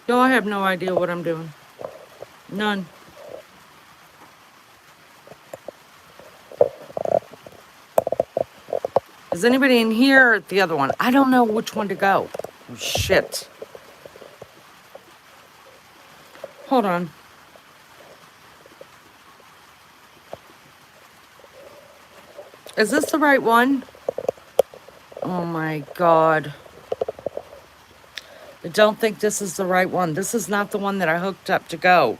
Y'all, I have no idea what I'm doing. None. Is anybody in here or at the other one? I don't know which one to go. Oh, shit. Hold on. Is this the right one? Oh my God. I don't think this is the right one. This is not the one that I hooked up to go.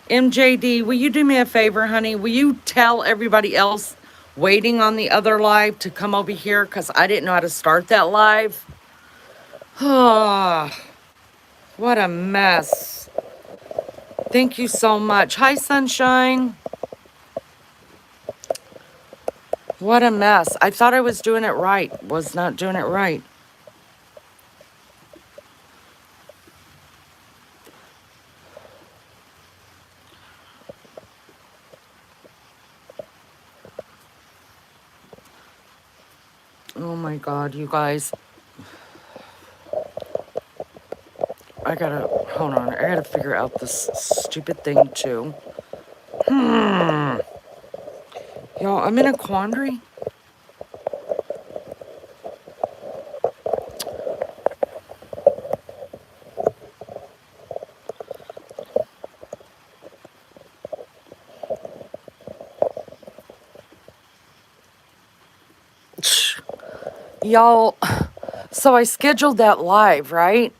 MJD, will you do me a favor, honey? Will you tell everybody else waiting on the other live to come over here? Because I didn't know how to start that live. Oh, what a mess. Thank you so much. Hi, Sunshine. What a mess. I thought I was doing it right. Was not doing it right. Oh my God, you guys. I gotta, hold on. I gotta figure out this stupid thing too. Y'all, I'm in a quandary. Y'all, so I scheduled that live, right?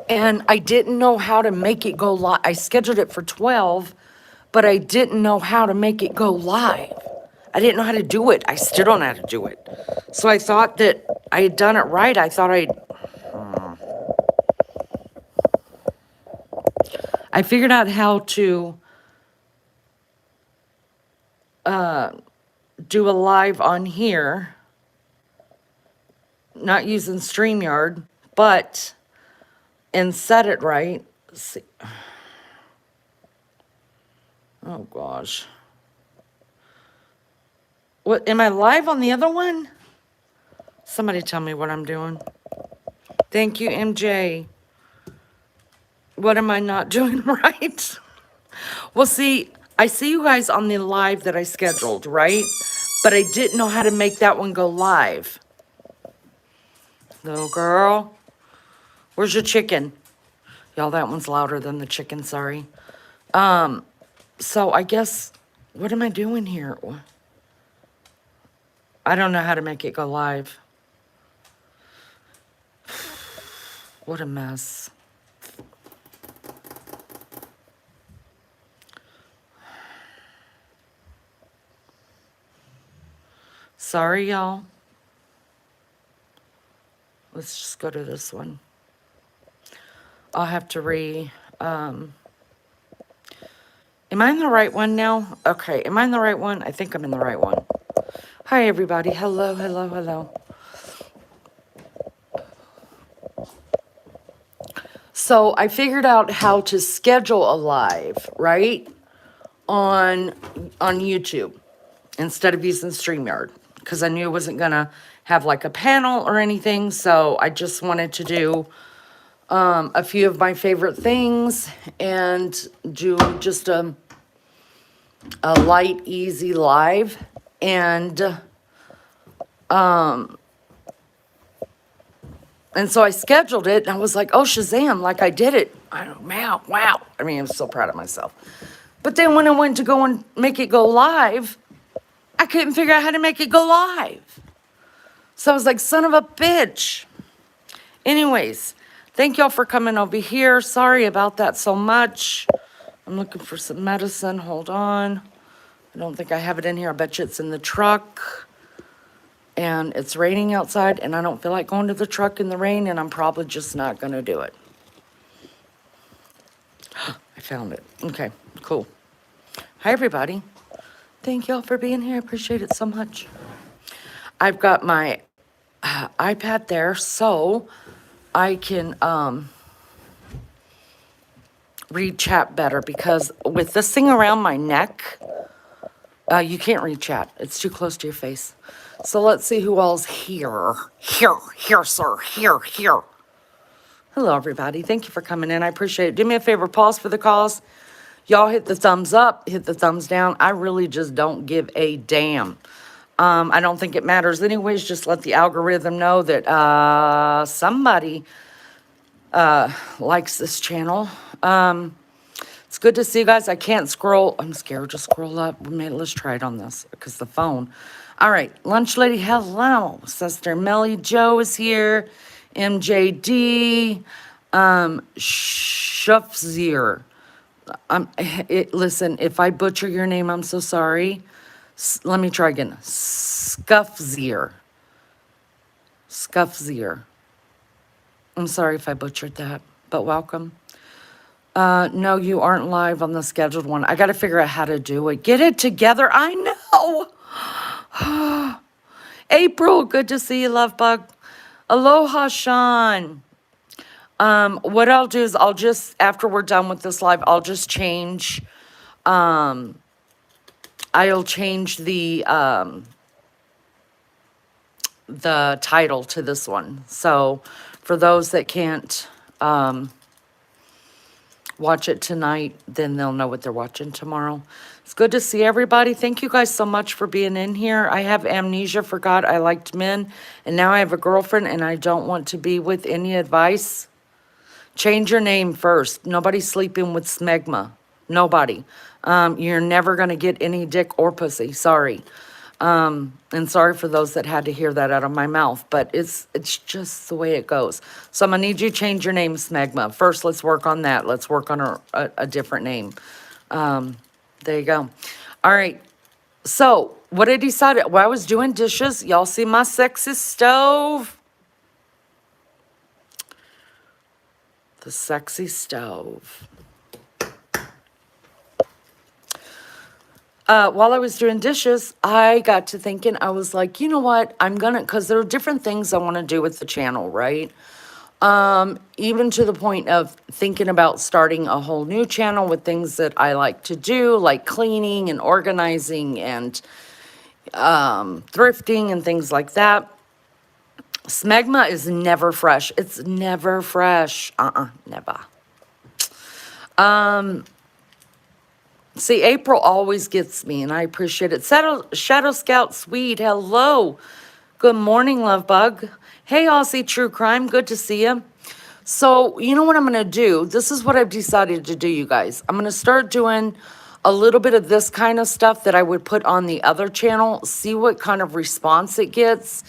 And I didn't know how to make it go live. I scheduled it for 12, but I didn't know how to make it go live. I didn't know how to do it. I still don't know how to do it. So I thought that I had done it right. I figured out how to do a live on here, not using StreamYard, but, and set it right. Let's see. Oh gosh. What, am I live on the other one? Somebody tell me what I'm doing. Thank you, MJ. What am I not doing right? Well, see, I see you guys on the live that I scheduled, right? But I didn't know how to make that one go live. Little girl, where's your chicken? Y'all, that one's louder than the chicken, sorry. So I guess, what am I doing here? I don't know how to make it go live. What a mess. Sorry, y'all. Let's just go to this one. I'll have to am I in the right one now? Okay, am I in the right one? I think I'm in the right one. Hi, everybody. Hello, hello, hello. So I figured out how to schedule a live, right? On YouTube instead of using StreamYard because I knew I wasn't gonna have like a panel or anything. So I just wanted to do a few of my favorite things and do just a light, easy live. And so I scheduled it, and I was like, oh, Shazam, like I did it. I don't know, wow. I mean, I'm so proud of myself. But then when I went to go and make it go live, I couldn't figure out how to make it go live. So I was like, son of a bitch. Anyways, thank y'all for coming over here. Sorry about that so much. I'm looking for some medicine. Hold on. I don't think I have it in here. I bet you it's in the truck. And it's raining outside, and I don't feel like going to the truck in the rain, and I'm probably just not going to do it. I found it. Okay, cool. Hi, everybody. Thank y'all for being here. I appreciate it so much. I've got my iPad there so I can read chat better because with this thing around my neck, you can't read chat. It's too close to your face. So let's see who all's here. Here, sir. Here. Hello, everybody. Thank you for coming in. I appreciate it. Do me a favor, pause for the cause. Y'all hit the thumbs up, hit the thumbs down. I really just don't give a damn. I don't think it matters anyways. Just let the algorithm know that somebody likes this channel. It's good to see you guys. I can't scroll. I'm scared to scroll up. Let's try it on this because the phone. All right. Lunch Lady, hello. Sister Melly Joe is here. MJD. Shufzier. Listen, if I butcher your name, I'm so sorry. Let me try again. Scuffzier. Scuffzier. I'm sorry if I butchered that, but welcome. No, you aren't live on the scheduled one. I got to figure out how to do it. Get it together. I know. April, good to see you, love bug. Aloha, Sean. What I'll do is I'll just, after we're done with this live, I'll just change, I'll change the title to this one. So for those that can't, watch it tonight, then they'll know what they're watching tomorrow. It's good to see everybody. Thank you guys so much for being in here. I have amnesia, forgot I liked men, and now I have a girlfriend and I don't want to be with. Any advice? Change your name first. Nobody's sleeping with smegma. Nobody. You're never going to get any dick or pussy. Sorry. And sorry for those that had to hear that out of my mouth, but it's just the way it goes. So I'm gonna need you to change your name, Smegma. First, let's work on that. Let's work on a different name. There you go. All right. So what I decided, while I was doing dishes, y'all see my sexy stove? The sexy stove. While I was doing dishes, I got to thinking, I was like, you know what? Because there are different things I want to do with the channel, right? Even to the point of thinking about starting a whole new channel with things that I like to do, like cleaning and organizing and thrifting and things like that. Smegma is never fresh. It's never fresh. Never. See, April always gets me, and I appreciate it. Shadow Scout Swede, hello. Good morning, love bug. Hey, Aussie True Crime, good to see you. So, you know what I'm going to do? This is what I've decided to do, you guys. I'm going to start doing a little bit of this kind of stuff that I would put on the other channel, see what kind of response it gets.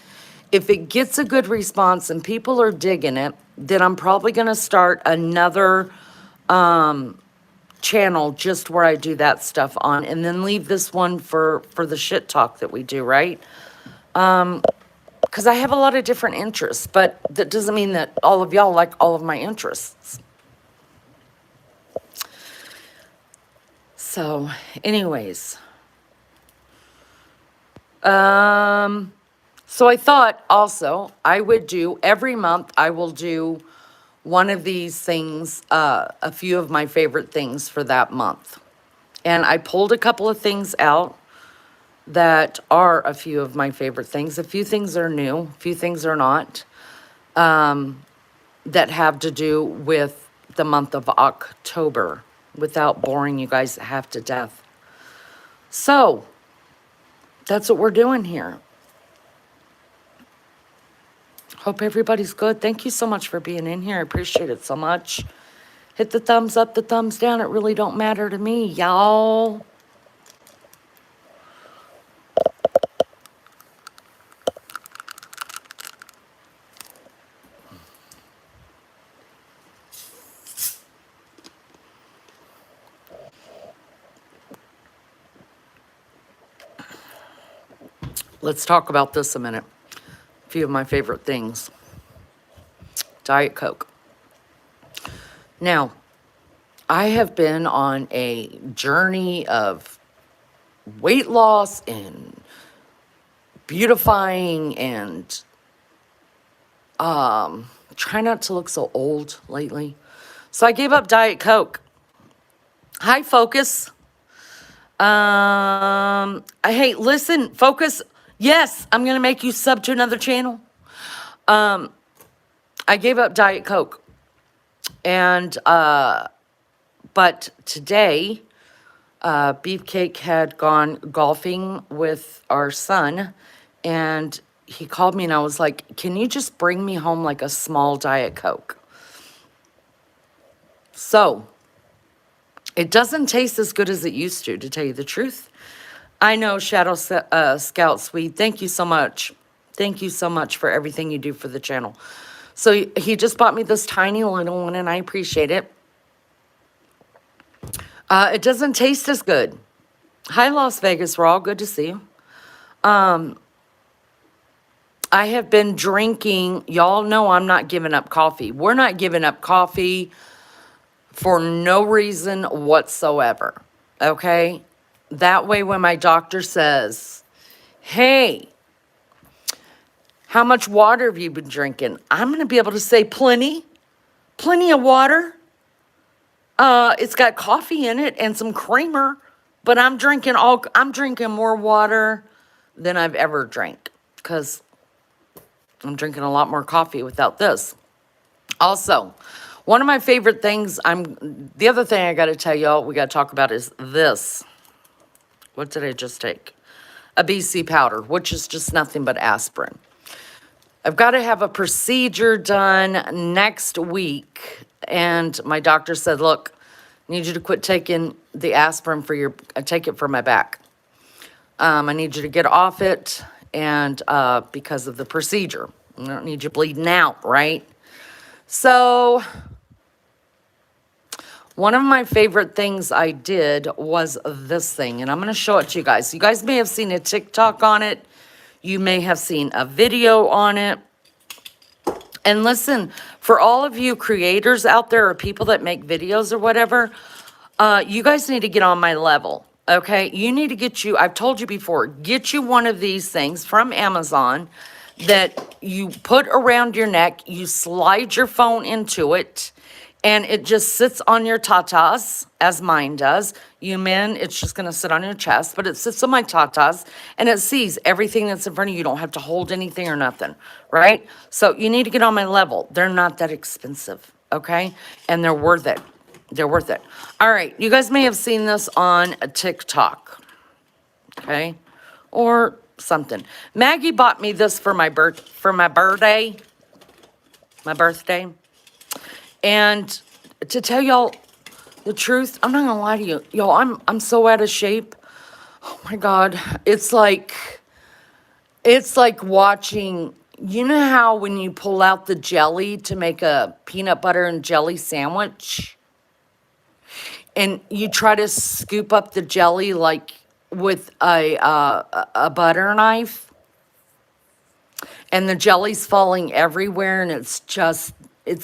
If it gets a good response and people are digging it, then I'm probably going to start another channel just where I do that stuff on, and then leave this one for the shit talk that we do, right? Because I have a lot of different interests, but that doesn't mean that all of y'all like all of my interests. So anyways, so I thought also I would do every month, I will do one of these things, a few of my favorite things for that month. And I pulled a couple of things out that are a few of my favorite things. A few things are new, a few things are not, that have to do with the month of October, without boring you guys half to death. So that's what we're doing here. Hope everybody's good. Thank you so much for being in here. I appreciate it so much. Hit the thumbs up, the thumbs down. It really don't matter to me, y'all. Let's talk about this a minute. A few of my favorite things. Diet Coke. Now, I have been on a journey of weight loss and beautifying and try not to look so old lately. So I gave up Diet Coke. Hi, Focus. Hey, listen, Focus. Yes, I'm going to make you sub to another channel. I gave up Diet Coke. And, but today, Beefcake had gone golfing with our son, and he called me and I was like, can you just bring me home like a small Diet Coke? So, it doesn't taste as good as it used to tell you the truth. I know, Scout Sweet, thank you so much. Thank you so much for everything you do for the channel. So he just bought me this tiny little one, and I appreciate it. It doesn't taste as good. Hi, Las Vegas Raw. Good to see you. I have been drinking. Y'all know I'm not giving up coffee. We're not giving up coffee for no reason whatsoever. Okay? That way, when my doctor says, hey, how much water have you been drinking? I'm going to be able to say plenty of water. It's got coffee in it and some creamer, but I'm drinking more water than I've ever drank because I'm drinking a lot more coffee without this. Also, one of my favorite things, the other thing I got to tell y'all, we got to talk about is this. What did I just take? A BC powder, which is just nothing but aspirin. I've got to have a procedure done next week. And my doctor said, look, I need you to quit taking the aspirin I take it for my back. I need you to get off it and because of the procedure. I don't need you bleeding out, right? So one of my favorite things I did was this thing, and I'm going to show it to you guys. You guys may have seen a TikTok on it. You may have seen a video on it. And listen, for all of you creators out there or people that make videos or whatever, you guys need to get on my level, okay? You need to I've told you before, get you one of these things from Amazon that you put around your neck, you slide your phone into it, and it just sits on your tatas, as mine does. You men, it's just going to sit on your chest, but it sits on my tatas, and it sees everything that's in front of you. You don't have to hold anything or nothing, right? So you need to get on my level. They're not that expensive, okay? And they're worth it. They're worth it. All right, you guys may have seen this on a TikTok, okay? Or something. Maggie bought me this for my birthday. And to tell y'all the truth, I'm not gonna lie to you. Y'all, I'm so out of shape. Oh my God. It's like watching, you know how when you pull out the jelly to make a peanut butter and jelly sandwich? And you try to scoop up the jelly like with a butter knife? And the jelly's falling everywhere, and it's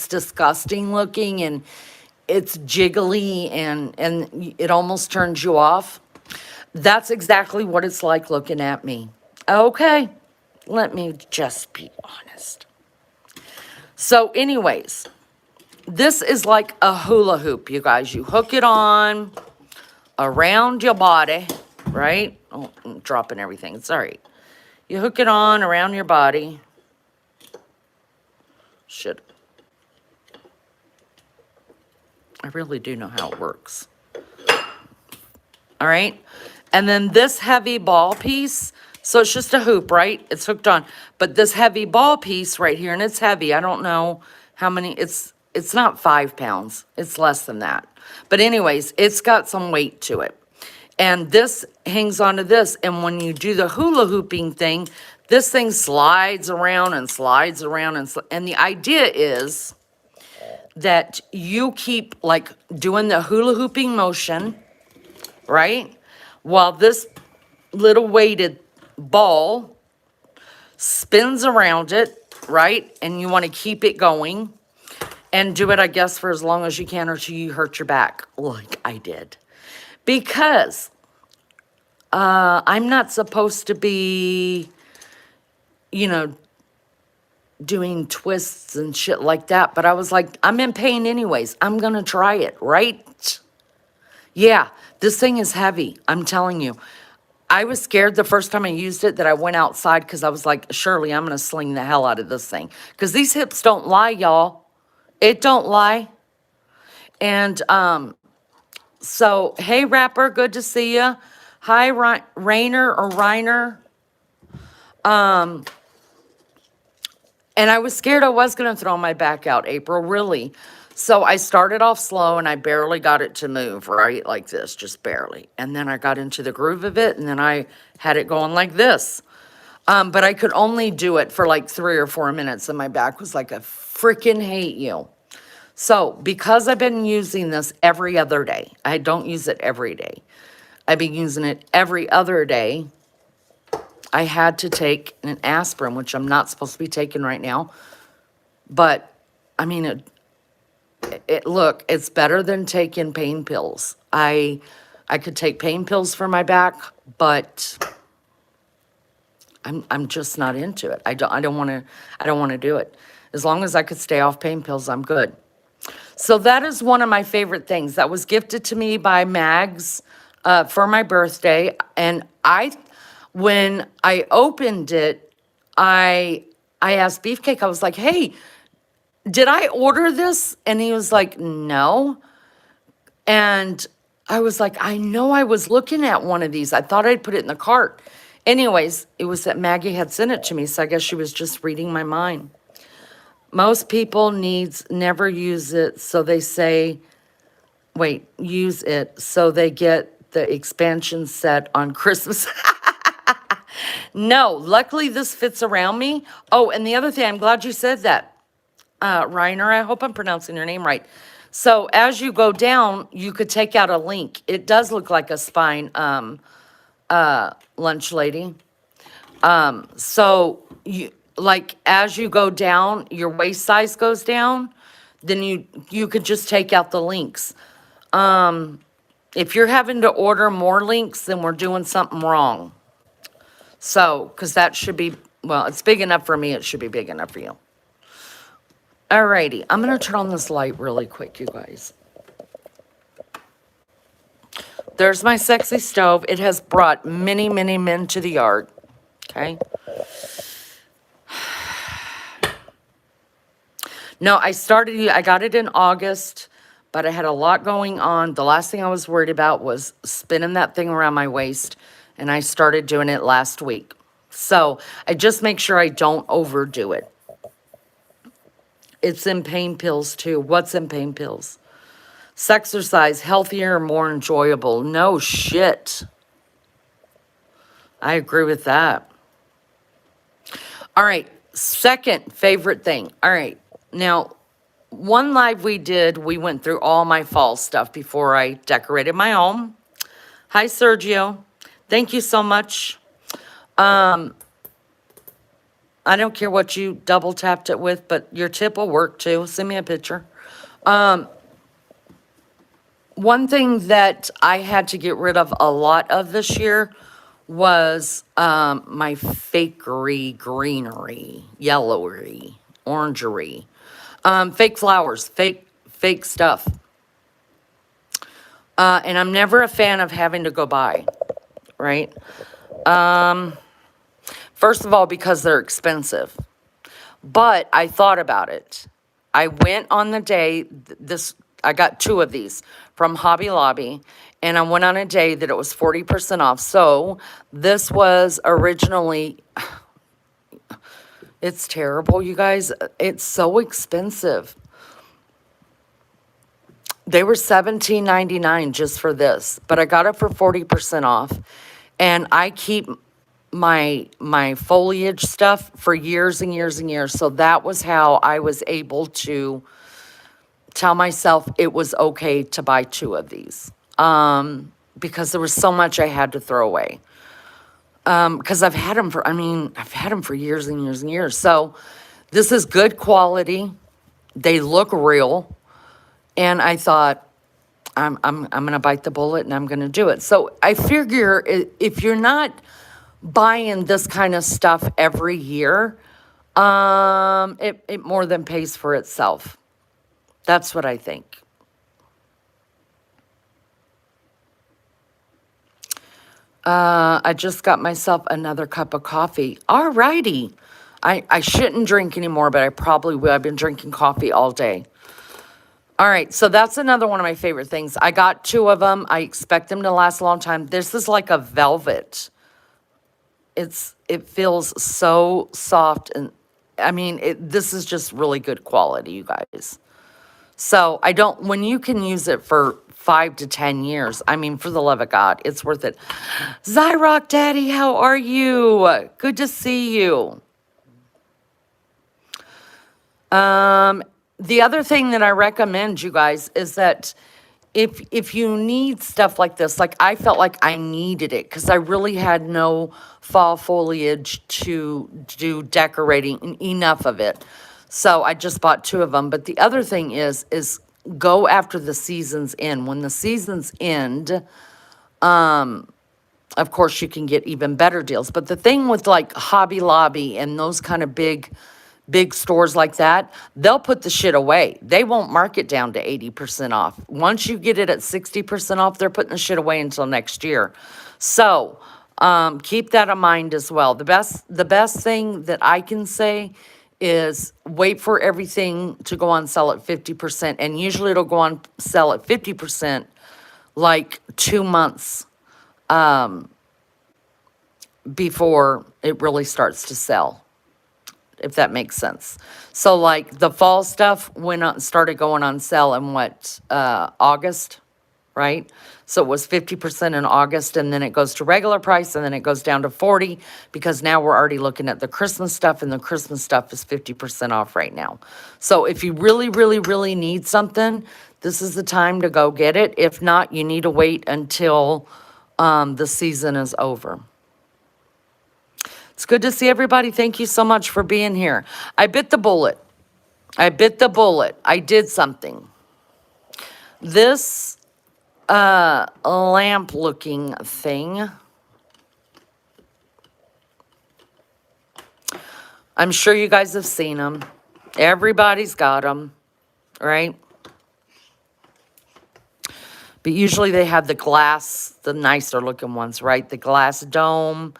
disgusting looking, and it's jiggly, and it almost turns you off. That's exactly what it's like looking at me. Okay, let me just be honest. So anyways, this is like a hula hoop, you guys. You hook it on around your body, right? Oh, I'm dropping everything. It's all right. You hook it on around your body. Shit. I really do know how it works. All right. And then this heavy ball piece. So it's just a hoop, right? It's hooked on. But this heavy ball piece right here, and it's heavy. I don't know how many. It's not 5 pounds. It's less than that. But anyways, it's got some weight to it. And this hangs onto this. And when you do the hula hooping thing, this thing slides around and slides around. And the idea is that you keep like doing the hula hooping motion, right? While this little weighted ball spins around it, right? And you want to keep it going and do it, I guess, for as long as you can or till you hurt your back, like I did. Because I'm not supposed to be, doing twists and shit like that. But I was like, I'm in pain anyways. I'm going to try it, right? Yeah, this thing is heavy. I'm telling you. I was scared the first time I used it that I went outside because I was like, surely I'm going to sling the hell out of this thing. Because these hips don't lie, y'all. It don't lie. And so, hey, Rapper, good to see you. Hi, Rainer or Reiner. And I was scared I was going to throw my back out, April, really. So I started off slow and I barely got it to move, right? Like this, just barely. And then I got into the groove of it and then I had it going like this. But I could only do it for like 3 or 4 minutes and my back was like, I freaking hate you. So because I've been using this every other day, I don't use it every day. I've been using it every other day. I had to take an aspirin, which I'm not supposed to be taking right now. But I mean, look, it's better than taking pain pills. I could take pain pills for my back, but I'm just not into it. I don't want to do it. As long as I could stay off pain pills, I'm good. So that is one of my favorite things that was gifted to me by Mags for my birthday. And when I opened it, I asked Beefcake, I was like, hey, did I order this? And he was like, no. And I was like, I know I was looking at one of these. I thought I'd put it in the cart. Anyways, it was that Maggie had sent it to me, so I guess she was just reading my mind. Most people never use it, so they say, use it, so they get the expansion set on Christmas. No, luckily this fits around me. Oh, and the other thing, I'm glad you said that, Reiner, I hope I'm pronouncing your name right. So as you go down, you could take out a link. It does look like a spine, lunch lady. So you, like, as you go down, your waist size goes down, then you could just take out the links. If you're having to order more links, then we're doing something wrong. So, because that should be, well, it's big enough for me, it should be big enough for you. Alrighty, I'm going to turn on this light really quick, you guys. There's my sexy stove. It has brought many, many men to the yard. Okay. No, I got it in August, but I had a lot going on. The last thing I was worried about was spinning that thing around my waist, and I started doing it last week. So I just make sure I don't overdo it. It's in pain pills too. What's in pain pills? Sexercise, healthier, more enjoyable. No shit. I agree with that. All right, second favorite thing. All right, now, one live we did, we went through all my fall stuff before I decorated my home. Hi, Sergio. Thank you so much. I don't care what you double tapped it with, but your tip will work too. Send me a picture. One thing that I had to get rid of a lot of this year was my fakery greenery, yellowery, orangery, fake flowers, fake stuff. And I'm never a fan of having to go buy, right? First of all, because they're expensive. But I thought about it. I went on the day, I got 2 of these from Hobby Lobby, and I went on a day that it was 40% off. So this was originally, it's terrible, you guys. It's so expensive. They were $17.99 just for this, but I got it for 40% off. And I keep my foliage stuff for years and years and years. So that was how I was able to tell myself it was okay to buy 2 of these. Because there was so much I had to throw away. Because I've had them for years and years and years. So this is good quality. They look real. And I thought, I'm going to bite the bullet and I'm going to do it. So I figure if you're not buying this kind of stuff every year, it more than pays for itself. That's what I think. I just got myself another cup of coffee. All righty. I shouldn't drink anymore, but I probably will. I've been drinking coffee all day. All right, so that's another one of my favorite things. I got two of them. I expect them to last a long time. This is like a velvet. It feels so soft, and I mean, this is just really good quality, you guys. So I don't, when you can use it for 5 to 10 years, I mean, for the love of God, it's worth it. Zyrock Daddy, how are you? Good to see you. The other thing that I recommend, you guys, is that if you need stuff like this, like I felt like I needed it because I really had no fall foliage to do decorating, enough of it. So I just bought two of them. But the other thing is go after the seasons end. When the seasons end, of course, you can get even better deals. But the thing with like Hobby Lobby and those kind of big stores like that, they'll put the shit away. They won't mark it down to 80% off. Once you get it at 60% off, they're putting the shit away until next year. So keep that in mind as well. The best thing that I can say is wait for everything to go on sale at 50%. And usually it'll go on sale at 50% like 2 months before it really starts to sell, if that makes sense. So like the fall stuff started going on sale in August, right? So it was 50% in August, and then it goes to regular price, and then it goes down to 40 because now we're already looking at the Christmas stuff, and the Christmas stuff is 50% off right now. So if you really, really, really need something, this is the time to go get it. If not, you need to wait until the season is over. It's good to see everybody. Thank you so much for being here. I bit the bullet. I did something. This lamp looking thing, I'm sure you guys have seen them. Everybody's got them, right? But usually they have the glass, the nicer looking ones, right? The glass dome.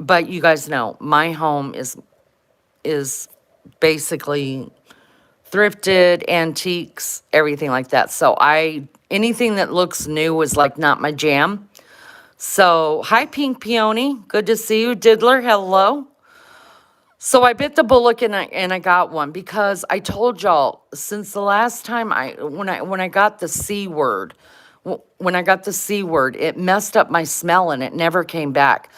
But you guys know, my home is basically thrifted, antiques, everything like that. So anything that looks new is like not my jam. So, hi Pink Peony, good to see you. Diddler, hello. So I bit the bullet and I got one because I told y'all since the last time when I got the C word, it messed up my smell and it never came back.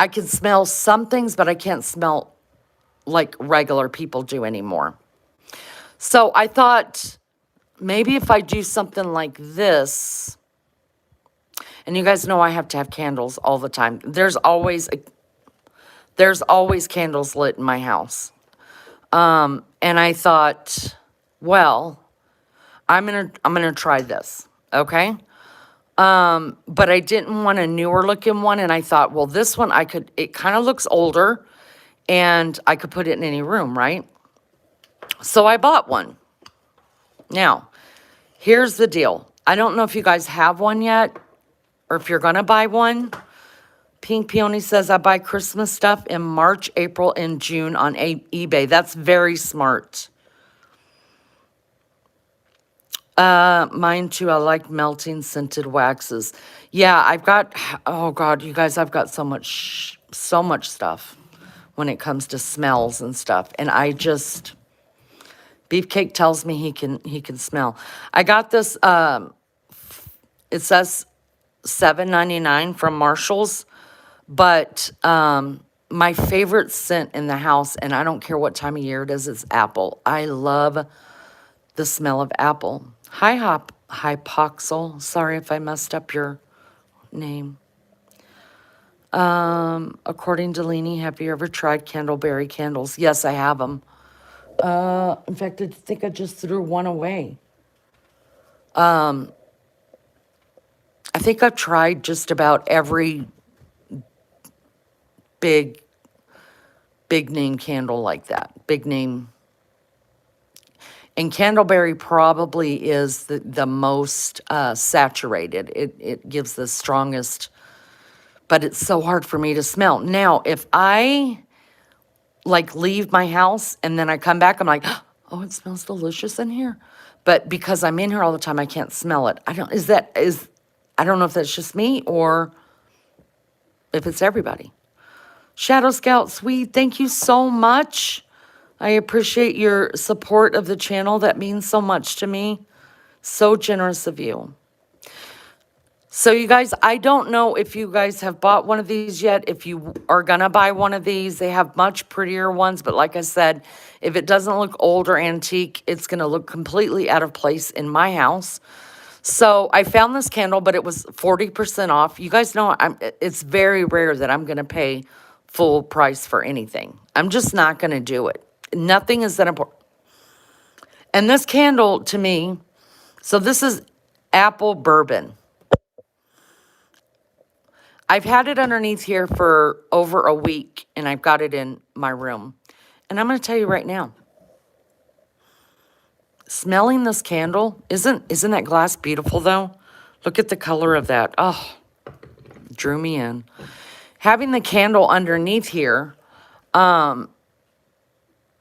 I can smell some things, but I can't smell like regular people do anymore. So I thought maybe if I do something like this, and you guys know I have to have candles all the time. There's always candles lit in my house. And I thought, well, I'm gonna try this, okay? But I didn't want a newer looking one, and I thought, well, this one it kind of looks older, and I could put it in any room, right? So I bought one. Now, here's the deal. I don't know if you guys have one yet, or if you're gonna buy one. Pink Peony says, I buy Christmas stuff in March, April, and June on eBay. That's very smart. Mine too. I like melting scented waxes. Yeah, I've got, oh God, you guys, I've got so much stuff when it comes to smells and stuff. And Beefcake tells me he can smell. I got this, it says $7.99 from Marshall's, but my favorite scent in the house, and I don't care what time of year it is apple. I love the smell of apple. Hi, Hypoxel. Sorry if I messed up your name. According to Leanie, have you ever tried Candleberry candles? Yes, I have them. In fact, I think I just threw one away. I think I've tried just about every big name candle like that. Big name. And Candleberry probably is the most saturated. It gives the strongest, but it's so hard for me to smell. Now, if I like leave my house and then I come back, I'm like, oh, it smells delicious in here. But because I'm in here all the time, I can't smell it. I don't know if that's just me or if it's everybody. Shadow Scout Sweet, thank you so much. I appreciate your support of the channel. That means so much to me. So generous of you. So you guys, I don't know if you guys have bought one of these yet. If you are going to buy one of these, they have much prettier ones. But like I said, if it doesn't look old or antique, it's going to look completely out of place in my house. So I found this candle, but it was 40% off. You guys know it's very rare that I'm going to pay full price for anything. I'm just not going to do it. Nothing is that important. And this candle to me, so this is apple bourbon. I've had it underneath here for over a week, and I've got it in my room. And I'm going to tell you right now, smelling this candle, isn't that glass beautiful, though? Look at the color of that. Oh, drew me in. Having the candle underneath here, I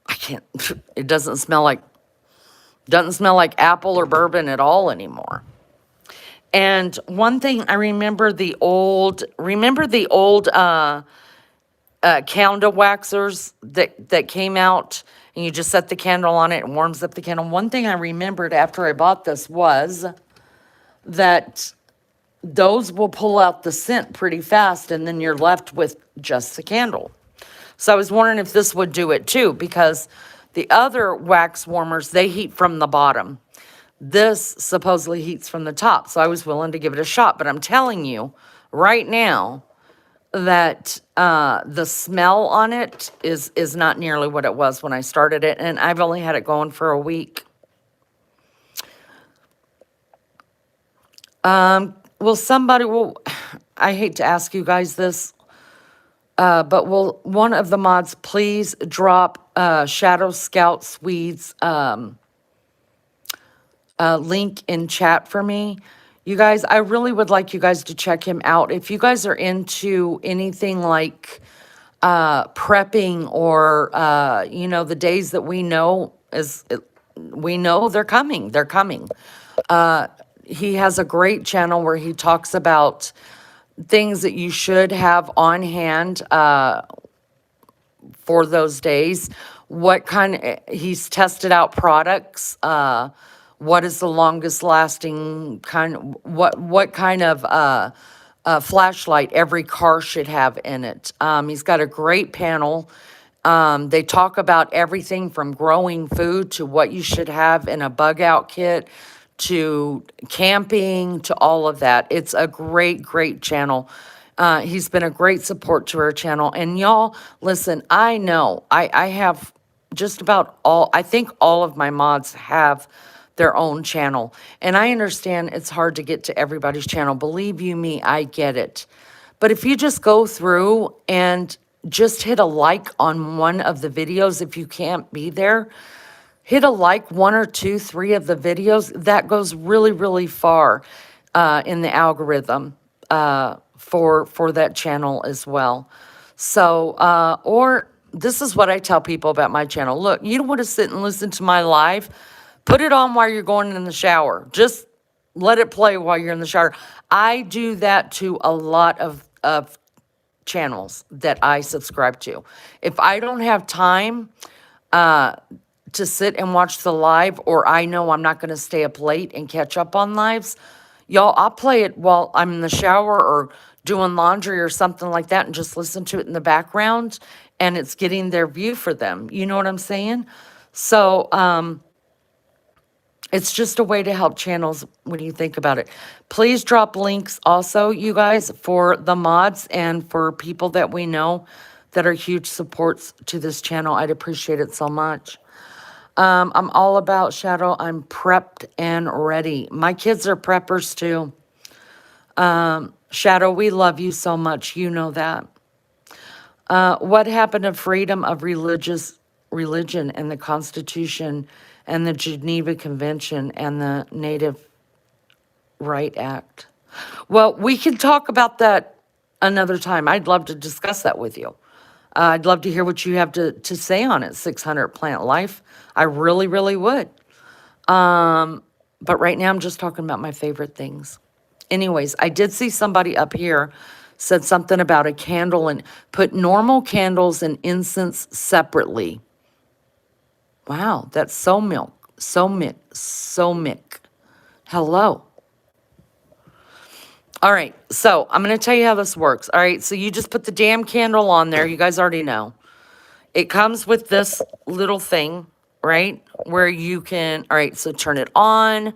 can't, it doesn't smell like apple or bourbon at all anymore. And one thing I remember the old candle waxers that came out, and you just set the candle on it and warms up the candle. One thing I remembered after I bought this was that those will pull out the scent pretty fast, and then you're left with just the candle. So I was wondering if this would do it too, because the other wax warmers, they heat from the bottom. This supposedly heats from the top, so I was willing to give it a shot. But I'm telling you right now that the smell on it is not nearly what it was when I started it, and I've only had it going for a week. I hate to ask you guys this, but will one of the mods please drop Shadow Scout Swede's link in chat for me? You guys, I really would like you guys to check him out. If you guys are into anything like prepping or, the days that we know they're coming. They're coming. He has a great channel where he talks about things that you should have on hand for those days. He's tested out products. What is the longest lasting what kind of flashlight every car should have in it. He's got a great panel. They talk about everything from growing food to what you should have in a bug out kit to camping to all of that. It's a great, great channel. He's been a great support to our channel. And y'all, listen, I know I have just about I think all of my mods have their own channel. And I understand it's hard to get to everybody's channel. Believe you me, I get it. But if you just go through and just hit a like on one of the videos, if you can't be there, hit a like 1 or 2, 3 of the videos. That goes really, really far in the algorithm for that channel as well. So, or this is what I tell people about my channel. Look, you don't want to sit and listen to my live. Put it on while you're going in the shower. Just let it play while you're in the shower. I do that to a lot of channels that I subscribe to. If I don't have time to sit and watch the live, or I know I'm not going to stay up late and catch up on lives, y'all, I'll play it while I'm in the shower or doing laundry or something like that and just listen to it in the background, and it's getting their view for them. You know what I'm saying? So, it's just a way to help channels when you think about it. Please drop links also, you guys, for the mods and for people that we know that are huge supports to this channel. I'd appreciate it so much. I'm all about Shadow. I'm prepped and ready. My kids are preppers too. Shadow, we love you so much. You know that. What happened to freedom of religion and the Constitution and the Geneva Convention and the Native Right Act? Well, we can talk about that another time. I'd love to discuss that with you. I'd love to hear what you have to say on it, 600 Plant Life. I really, really would. But right now I'm just talking about my favorite things. Anyways, I did see somebody up here said something about a candle and put normal candles and incense separately. Wow, that's so milk. So mick. So mick. Hello. All right, so I'm going to tell you how this works. All right, so you just put the damn candle on there. You guys already know. It comes with this little thing, right? Where you can, all right, so turn it on,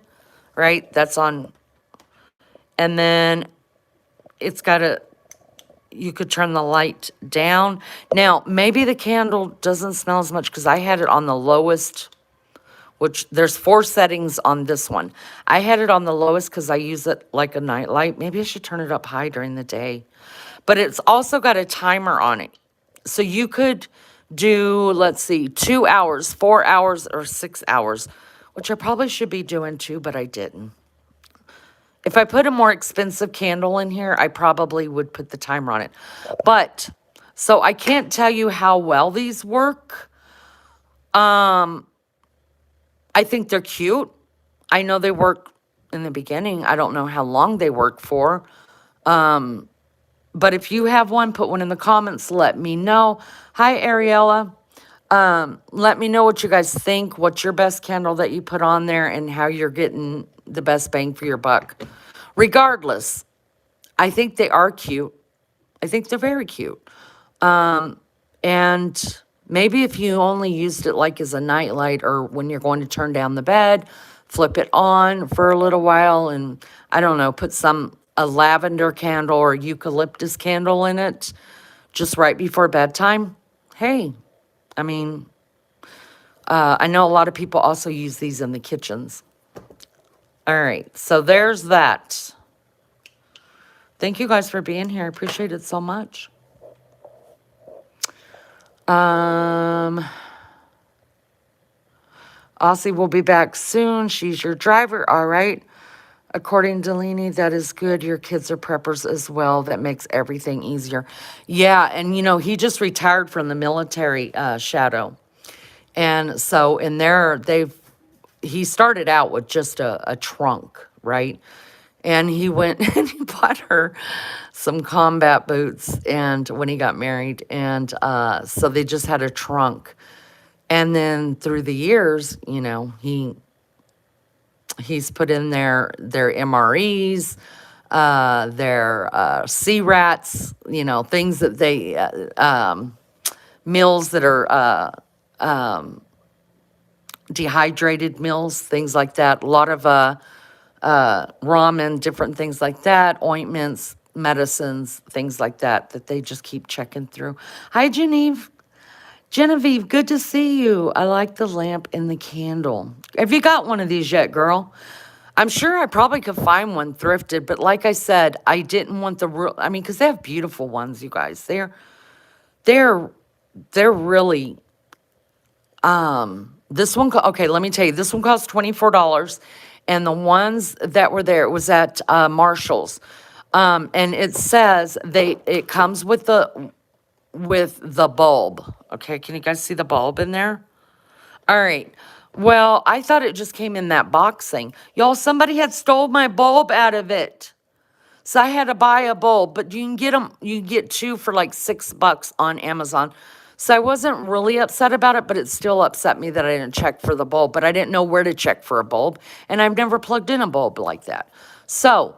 right? That's on. And then it's got a, you could turn the light down. Now, maybe the candle doesn't smell as much because I had it on the lowest, which there's 4 settings on this one. I had it on the lowest because I use it like a night light. Maybe I should turn it up high during the day. But it's also got a timer on it. So you could do, let's see, 2 hours, 4 hours, or 6 hours, which I probably should be doing too, but I didn't. If I put a more expensive candle in here, I probably would put the timer on it. But, so I can't tell you how well these work. I think they're cute. I know they work in the beginning. I don't know how long they work for. But if you have one, put one in the comments. Let me know. Hi, Ariella. Let me know what you guys think. What's your best candle that you put on there and how you're getting the best bang for your buck. Regardless, I think they are cute. I think they're very cute. And maybe if you only used it like as a nightlight or when you're going to turn down the bed, flip it on for a little while and, I don't know, put a lavender candle or eucalyptus candle in it just right before bedtime. Hey, I mean, I know a lot of people also use these in the kitchens. All right, so there's that. Thank you guys for being here. I appreciate it so much. Aussie will be back soon. She's your driver, all right. According to Leanie, that is good. Your kids are preppers as well. That makes everything easier. Yeah, and you know, he just retired from the military, Shadow. And so in there, he started out with just a trunk, right? And he went and he bought her some combat boots and when he got married. And so they just had a trunk. And then through the years, you know, he's put in their MREs, their C-rats, you know, things that they, meals that are dehydrated meals, things like that. A lot of ramen, different things like that, ointments, medicines, things like that they just keep checking through. Hi, Genevieve, good to see you. I like the lamp and the candle. Have you got one of these yet, girl? I'm sure I probably could find one thrifted, but like I said, I didn't want the real, I mean, because they have beautiful ones, you guys. They're really, this one, okay, let me tell you, this one cost $24. And the ones that were there, it was at Marshall's. And it says it comes with the bulb. Okay, can you guys see the bulb in there? All right. Well, I thought it just came in that box thing. Y'all, somebody had stole my bulb out of it. So I had to buy a bulb, but you can get them, you can get 2 for like $6 on Amazon. So I wasn't really upset about it, but it still upset me that I didn't check for the bulb, but I didn't know where to check for a bulb, and I've never plugged in a bulb like that. So,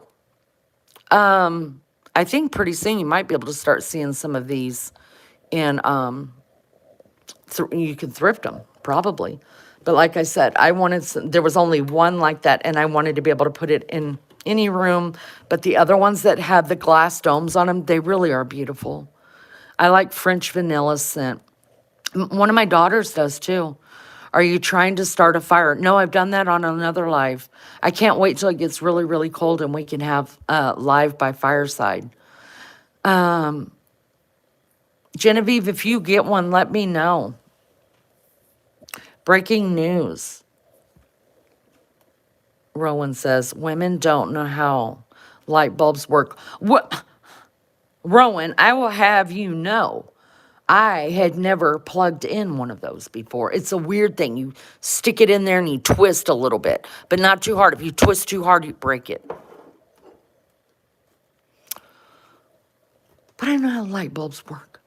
I think pretty soon you might be able to start seeing some of these in, you can thrift them, probably. But like I said, there was only one like that, and I wanted to be able to put it in any room, but the other ones that have the glass domes on them, they really are beautiful. I like French vanilla scent. One of my daughters does too. Are you trying to start a fire? No, I've done that on another live. I can't wait till it gets really, really cold and we can have live by fireside. Genevieve, if you get one, let me know. Breaking news. Rowan says, women don't know how light bulbs work. What? Rowan, I will have you know, I had never plugged in one of those before. It's a weird thing. You stick it in there and you twist a little bit, but not too hard. If you twist too hard, you break it. But I know how light bulbs work.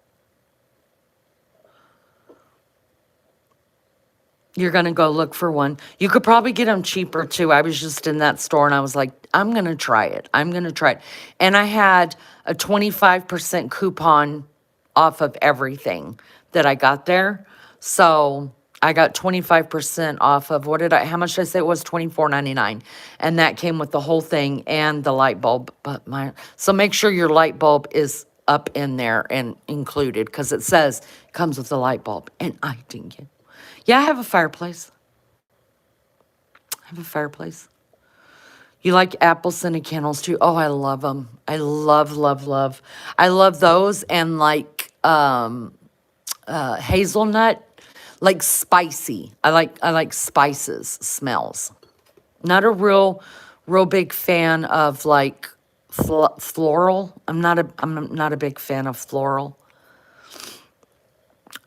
You're going to go look for one. You could probably get them cheaper too. I was just in that store and I was like, I'm going to try it. I'm going to try it. And I had a 25% coupon off of everything that I got there. So I got 25% off of how much did I say it was? $24.99. And that came with the whole thing and the light bulb. So make sure your light bulb is up in there and included because it says it comes with the light bulb. And I didn't get. Yeah, I have a fireplace. You like apple scented candles too? Oh, I love them. I love, love, love. I love those and like hazelnut, like spicy. I like spices, smells. Not a real big fan of like floral. I'm not a big fan of floral.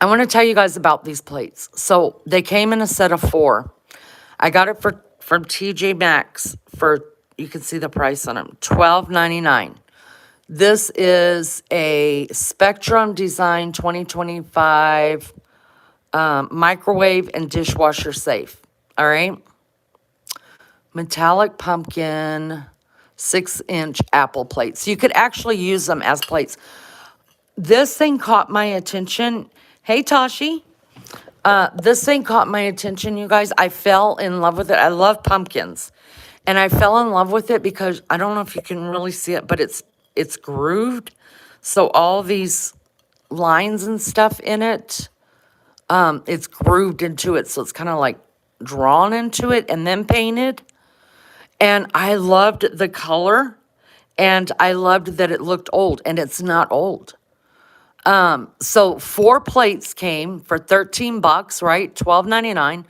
I want to tell you guys about these plates. So they came in a set of 4. I got it from TJ Maxx for, you can see the price on them, $12.99. This is a Spectrum Design 2025 microwave and dishwasher safe. All right. Metallic pumpkin, 6-inch apple plates. You could actually use them as plates. This thing caught my attention. Hey, Tashi. This thing caught my attention, you guys. I fell in love with it. I love pumpkins. And I fell in love with it because, I don't know if you can really see it, but it's grooved. So all these lines and stuff in it, it's grooved into it. So it's kind of like drawn into it and then painted. And I loved the color. And I loved that it looked old. And it's not old. So 4 plates came for $13, right? $12.99,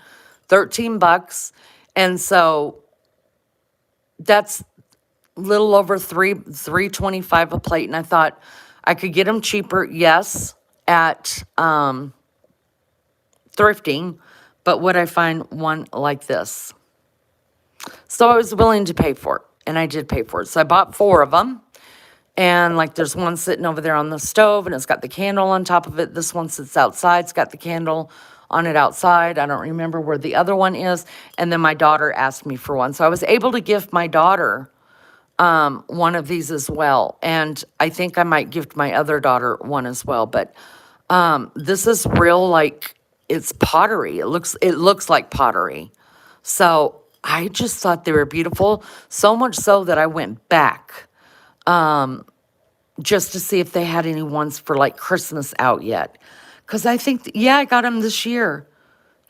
$13. And so that's a little over $3.25 a plate. And I thought I could get them cheaper, yes, at thrifting, but would I find one like this? So I was willing to pay for it, and I did pay for it. So I bought 4 of them. And like there's one sitting over there on the stove and it's got the candle on top of it. This one sits outside. It's got the candle on it outside. I don't remember where the other one is. And then my daughter asked me for one. So I was able to gift my daughter one of these as well. And I think I might gift my other daughter one as well. But this is real, like it's pottery. It looks like pottery. So I just thought they were beautiful. So much so that I went back just to see if they had any ones for like Christmas out yet. Because I think, yeah, I got them this year.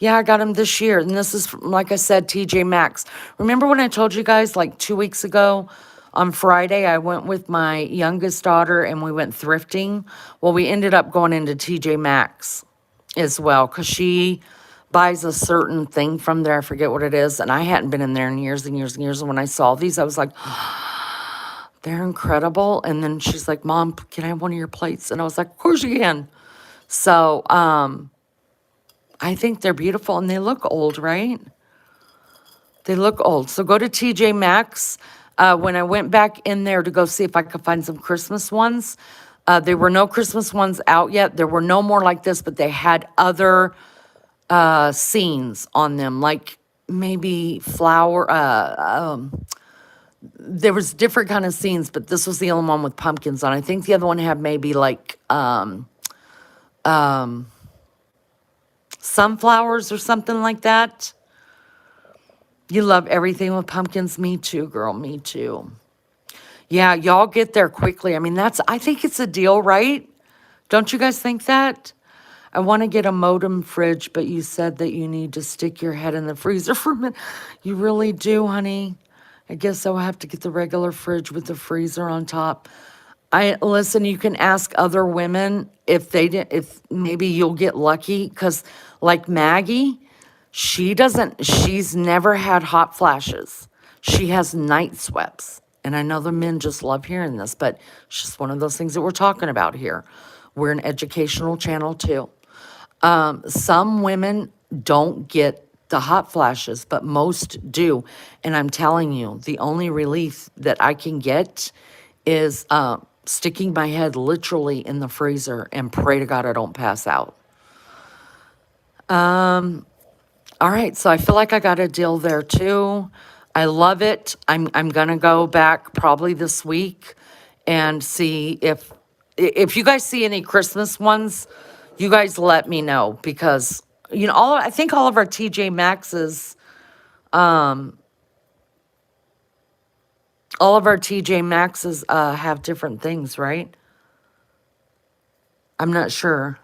And this is, like I said, TJ Maxx. Remember when I told you guys like 2 weeks ago on Friday, I went with my youngest daughter and we went thrifting? Well, we ended up going into TJ Maxx as well because she buys a certain thing from there. I forget what it is. And I hadn't been in there in years and years and years. And when I saw these, I was like, they're incredible. And then she's like, Mom, can I have one of your plates? And I was like, of course you can. So I think they're beautiful and they look old, right? They look old. So go to TJ Maxx. When I went back in there to go see if I could find some Christmas ones, there were no Christmas ones out yet. There were no more like this, but they had other scenes on them, like maybe flower, there was different kind of scenes, but this was the only one with pumpkins on. I think the other one had maybe like sunflowers or something like that. You love everything with pumpkins. Me too, girl. Me too. Yeah, y'all get there quickly. I mean, I think it's a deal, right? Don't you guys think that? I want to get a modem fridge, but you said that you need to stick your head in the freezer for a minute. You really do, honey. I guess I'll have to get the regular fridge with the freezer on top. Listen, you can ask other women if maybe you'll get lucky, because like Maggie, she's never had hot flashes. She has night sweats. And I know the men just love hearing this, but it's just one of those things that we're talking about here. We're an educational channel too. Some women don't get the hot flashes, but most do. And I'm telling you, the only relief that I can get is sticking my head literally in the freezer and pray to God I don't pass out. All right, so I feel like I got a deal there too. I love it. I'm gonna go back probably this week and see if you guys see any Christmas ones, you guys let me know because I think all of our TJ Maxx's have different things, right? I'm not sure.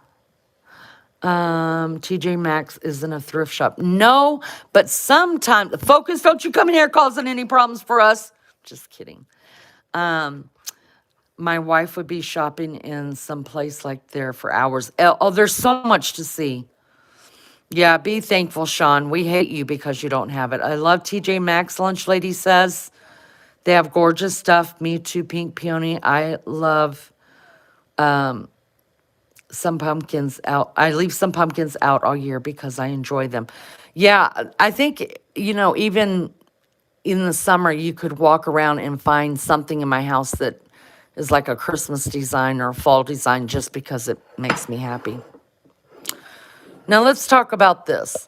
TJ Maxx isn't a thrift shop. No, but sometimes, Focus, don't you come in here causing any problems for us. Just kidding. My wife would be shopping in some place like there for hours. Oh, there's so much to see. Yeah, be thankful, Sean. We hate you because you don't have it. I love TJ Maxx, Lunch Lady says. They have gorgeous stuff. Me too, Pink Peony. I love some pumpkins out. I leave some pumpkins out all year because I enjoy them. Yeah, I think, even in the summer, you could walk around and find something in my house that is like a Christmas design or a fall design just because it makes me happy. Now let's talk about this.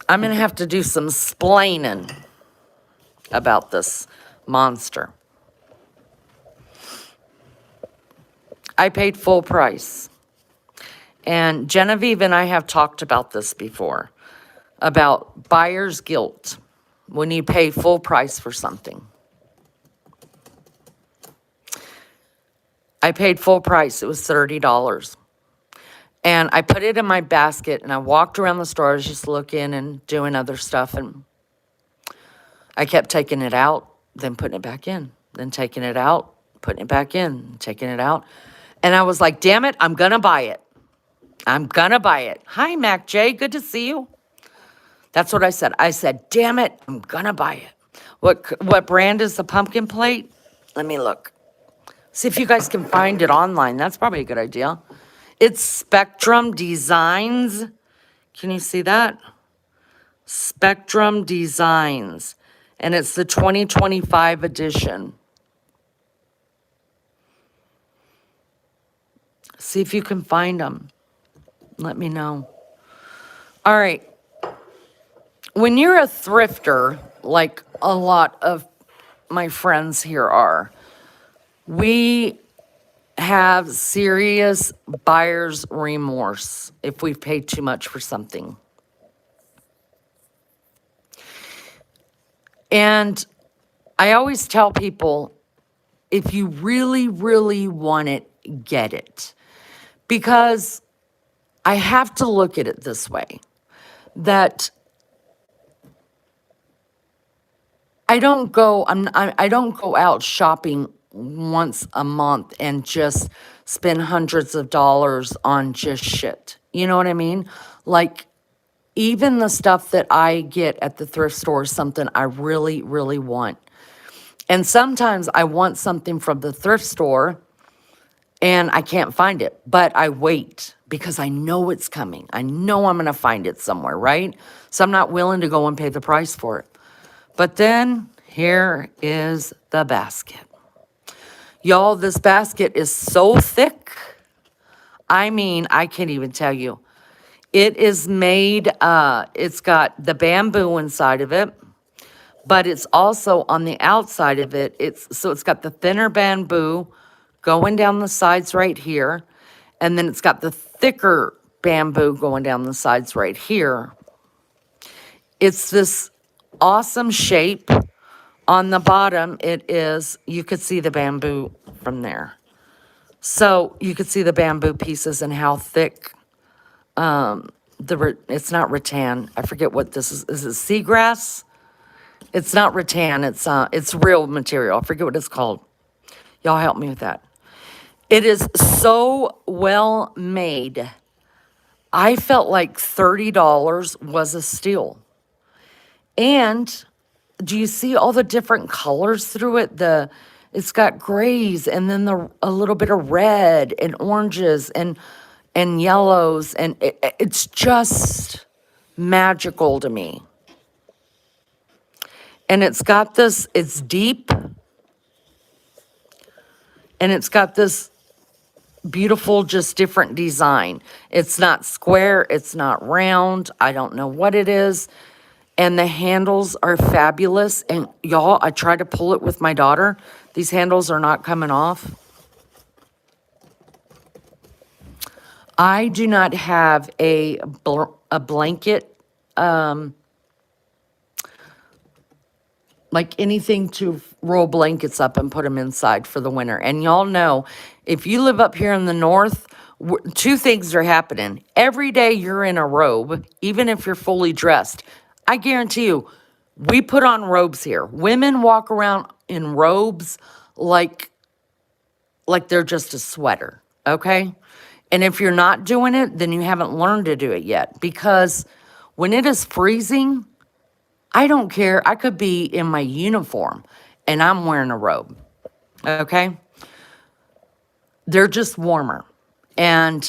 I'm going to have to do some splaining about this monster. I paid full price. And Genevieve and I have talked about this before, about buyer's guilt when you pay full price for something. I paid full price. It was $30. And I put it in my basket and I walked around the store. I was just looking and doing other stuff. And I kept taking it out, then putting it back in, then taking it out, putting it back in, taking it out. And I was like, damn it, I'm going to buy it. I'm going to buy it. Hi, Mac J. Good to see you. That's what I said. I said, damn it, I'm going to buy it. What brand is the pumpkin plate? Let me look. See if you guys can find it online. That's probably a good idea. It's Spectrum Designs. Can you see that? Spectrum Designs. And it's the 2025 edition. See if you can find them. Let me know. All right. When you're a thrifter, like a lot of my friends here are, we have serious buyer's remorse if we've paid too much for something. And I always tell people, if you really, really want it, get it. Because I have to look at it this way, that I don't go out shopping once a month and just spend hundreds of dollars on just shit. You know what I mean? Like, even the stuff that I get at the thrift store is something I really, really want. And sometimes I want something from the thrift store and I can't find it, but I wait because I know it's coming. I know I'm going to find it somewhere, right? So I'm not willing to go and pay the price for it. But then here is the basket. Y'all, this basket is so thick. I mean, I can't even tell you. It is made, it's got the bamboo inside of it, but it's also on the outside of it. So it's got the thinner bamboo going down the sides right here. And then it's got the thicker bamboo going down the sides right here. It's this awesome shape. On the bottom, you could see the bamboo from there. So you could see the bamboo pieces and how thick, it's not rattan. I forget what this is. Is it seagrass? It's not rattan. It's real material. I forget what it's called. Y'all help me with that. It is so well made. I felt like $30 was a steal. And do you see all the different colors through it? It's got grays and then a little bit of red and oranges and yellows, and it's just magical to me. And it's got this, it's deep, and it's got this beautiful, just different design. It's not square, it's not round. I don't know what it is. And the handles are fabulous. And y'all, I tried to pull it with my daughter. These handles are not coming off. I do not have a blanket, like anything to roll blankets up and put them inside for the winter. And y'all know, if you live up here in the north, two things are happening. Every day you're in a robe, even if you're fully dressed. I guarantee you, we put on robes here. Women walk around in robes like they're just a sweater, okay? And if you're not doing it, then you haven't learned to do it yet. Because when it is freezing, I don't care. I could be in my uniform and I'm wearing a robe, okay? They're just warmer. And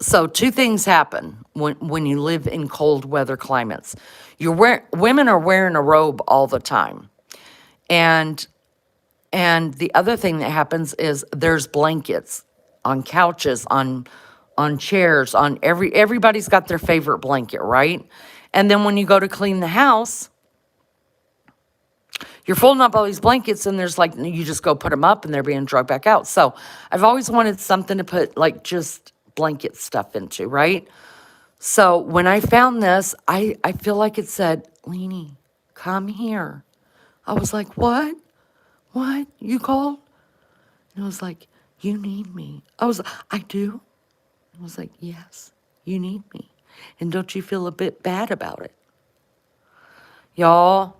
so two things happen when you live in cold weather climates. Women are wearing a robe all the time. And the other thing that happens is there's blankets on couches, on chairs, on everybody's got their favorite blanket, right? And then when you go to clean the house, you're folding up all these blankets and there's like, you just go put them up and they're being dragged back out. So I've always wanted something to put like just blanket stuff into, right? So when I found this, I feel like it said, Leanie, come here. I was like, what? What? You called? And I was like, you need me. I do. I was like, yes, you need me. And don't you feel a bit bad about it? Y'all,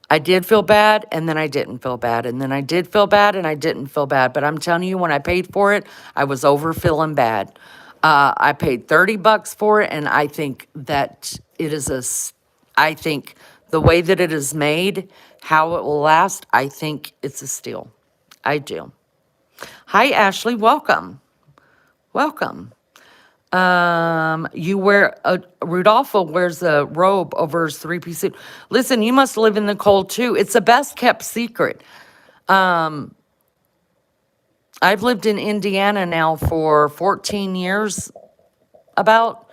I did feel bad, and then I didn't feel bad. And then I did feel bad, and I didn't feel bad. But I'm telling you, when I paid for it, I was over feeling bad. I paid $30 for it, and I think that it is I think the way that it is made, how it will last, I think it's a steal. I do. Hi, Ashley. Welcome. Welcome. You wear Rudolfo wears a robe over his three-piece suit. Listen, you must live in the cold too. It's the best kept secret. I've lived in Indiana now for 14 years about,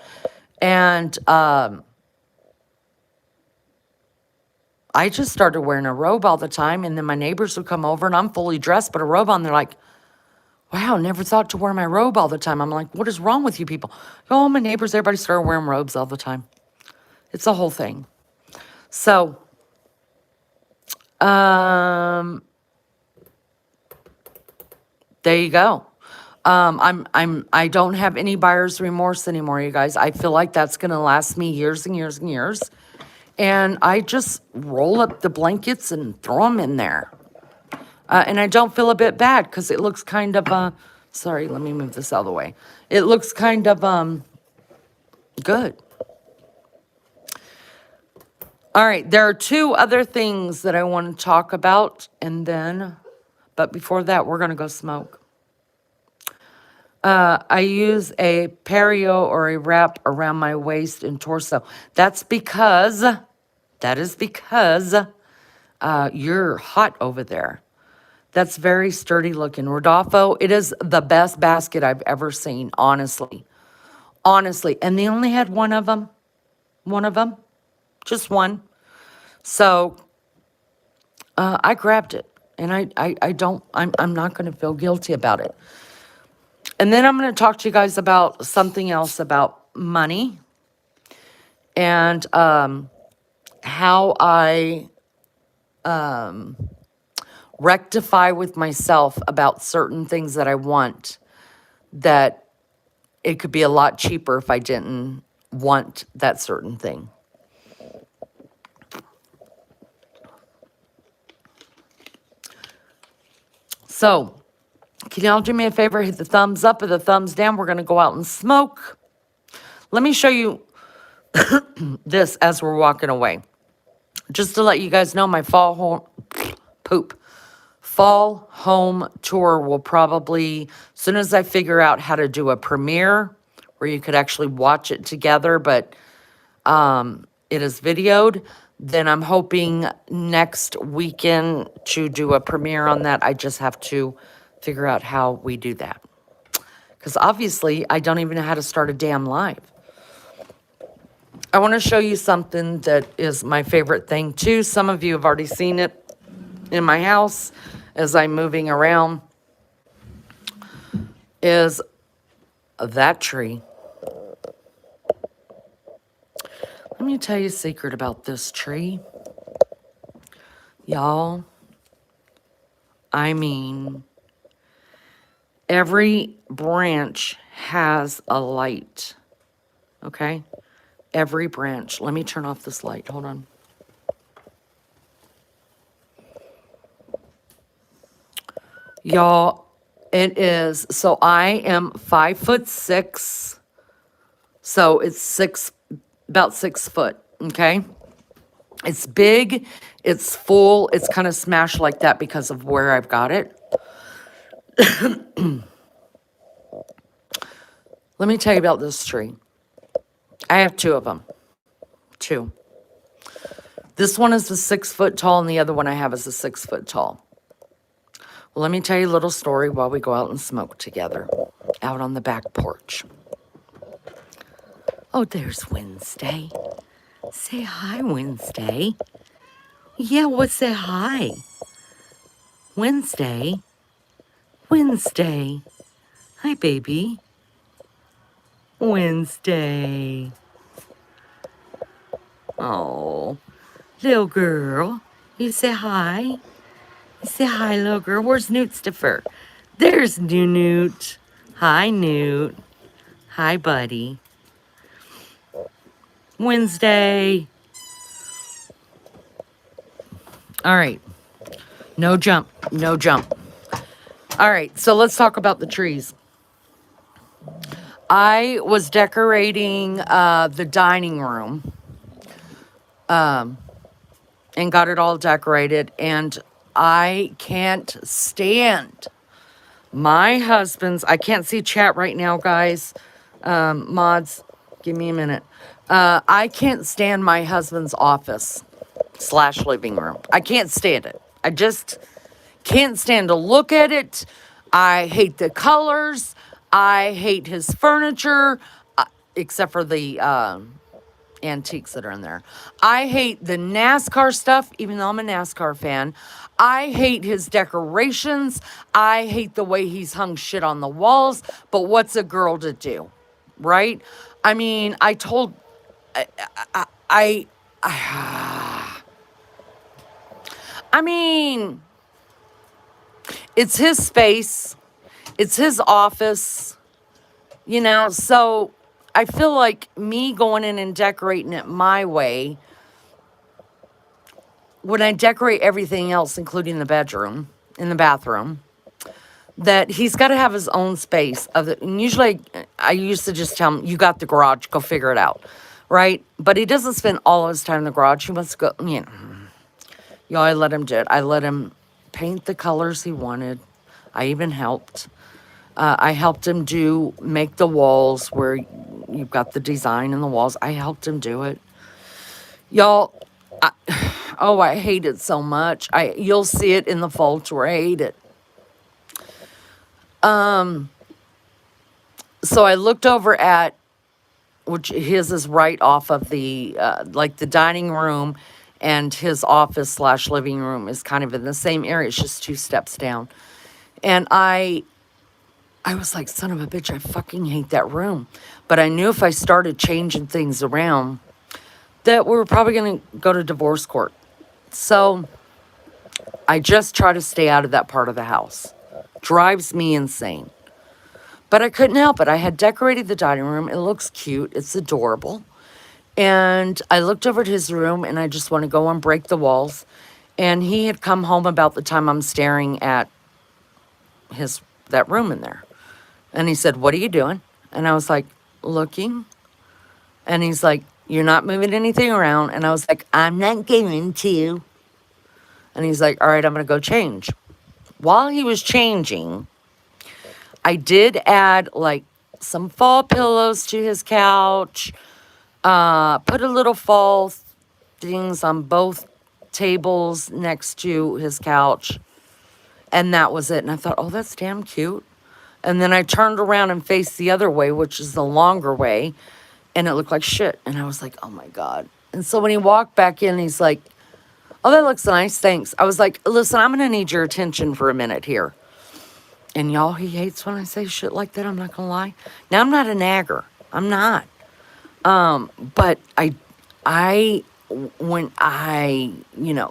and I just started wearing a robe all the time, and then my neighbors would come over and I'm fully dressed, but a robe on, they're like, wow, never thought to wear my robe all the time. I'm like, what is wrong with you people? Oh, my neighbors, everybody started wearing robes all the time. It's a whole thing. So, there you go. I don't have any buyer's remorse anymore, you guys. I feel like that's going to last me years and years and years. And I just roll up the blankets and throw them in there. And I don't feel a bit bad because it looks kind of, sorry, let me move this out of the way. It looks kind of, good. All right, there are two other things that I want to talk about, but before that, we're going to go smoke. I use a perio or a wrap around my waist and torso. That is because you're hot over there. That's very sturdy looking. Rodolfo, it is the best basket I've ever seen, honestly. Honestly. And they only had one of them. Just one. So, I grabbed it. And I'm not going to feel guilty about it. And then I'm going to talk to you guys about something else about money. And, how I, rectify with myself about certain things that I want, that it could be a lot cheaper if I didn't want that certain thing. So, can y'all do me a favor? Hit the thumbs up or the thumbs down. We're going to go out and smoke. Let me show you this as we're walking away. Just to let you guys know, my fall home tour will probably, as soon as I figure out how to do a premiere where you could actually watch it together, but it is videoed, then I'm hoping next weekend to do a premiere on that. I just have to figure out how we do that. Because obviously, I don't even know how to start a damn live. I want to show you something that is my favorite thing too. Some of you have already seen it in my house as I'm moving around. Is that tree. Let me tell you a secret about this tree. Y'all, I mean, every branch has a light, okay? Every branch. Let me turn off this light. Hold on. Y'all, it is, so I am 5'6". So it's about 6 foot, okay? It's big, it's full, it's kind of smashed like that because of where I've got it. Let me tell you about this tree. I have 2 of them. 2. This one is a 6 foot tall, and the other one I have is a 6 foot tall. Well, let me tell you a little story while we go out and smoke together out on the back porch. Oh, there's Wednesday. Say hi, Wednesday. Yeah, well, say hi. Wednesday. Wednesday. Hi, baby. Wednesday. Oh, little girl. You say hi. You say hi, little girl. Where's Newt Stiffer? There's Newt. Hi, Newt. Hi, buddy. Wednesday. All right. No jump. No jump. All right. So let's talk about the trees. I was decorating the dining room and got it all decorated. And I can't stand my husband's. I can't see chat right now, guys. Mods, give me a minute. I can't stand my husband's office / living room. I can't stand it. I just can't stand to look at it. I hate the colors. I hate his furniture, except for the antiques that are in there. I hate the NASCAR stuff, even though I'm a NASCAR fan. I hate his decorations. I hate the way he's hung shit on the walls. But what's a girl to do, right? I mean, I mean, it's his space. It's his office, you know, so I feel like me going in and decorating it my way, when I decorate everything else, including the bedroom, in the bathroom, that he's got to have his own space. And usually I used to just tell him, you got the garage, go figure it out, right? But he doesn't spend all of his time in the garage. He wants to go, you know, I let him do it. I let him paint the colors he wanted. I even helped. I helped him make the walls where you've got the design in the walls. I helped him do it. Y'all, I hate it so much. You'll see it in the fall tour. I hate it. So I looked over at, which his is right off of the, like the dining room, and his office / living room is kind of in the same area. It's just 2 steps down. And I was like, son of a bitch, I fucking hate that room. But I knew if I started changing things around, that we were probably going to go to divorce court. So I just try to stay out of that part of the house. Drives me insane. But I couldn't help it. I had decorated the dining room. It looks cute. It's adorable. And I looked over at his room, and I just want to go and break the walls. And he had come home about the time I'm staring at that room in there. And he said, what are you doing? And I was like, looking. And he's like, You're not moving anything around. And I was like, I'm not going to. And he's like, all right, I'm going to go change. While he was changing, I did add like some fall pillows to his couch, put a little fall things on both tables next to his couch. And that was it. And I thought, oh, that's damn cute. And then I turned around and faced the other way, which is the longer way. And it looked like shit. And I was like, oh my God. And so when he walked back in, he's like, oh, that looks nice. Thanks. I was like, listen, I'm going to need your attention for a minute here. And y'all, he hates when I say shit like that. I'm not going to lie. Now, I'm not a nagger. I'm not. But when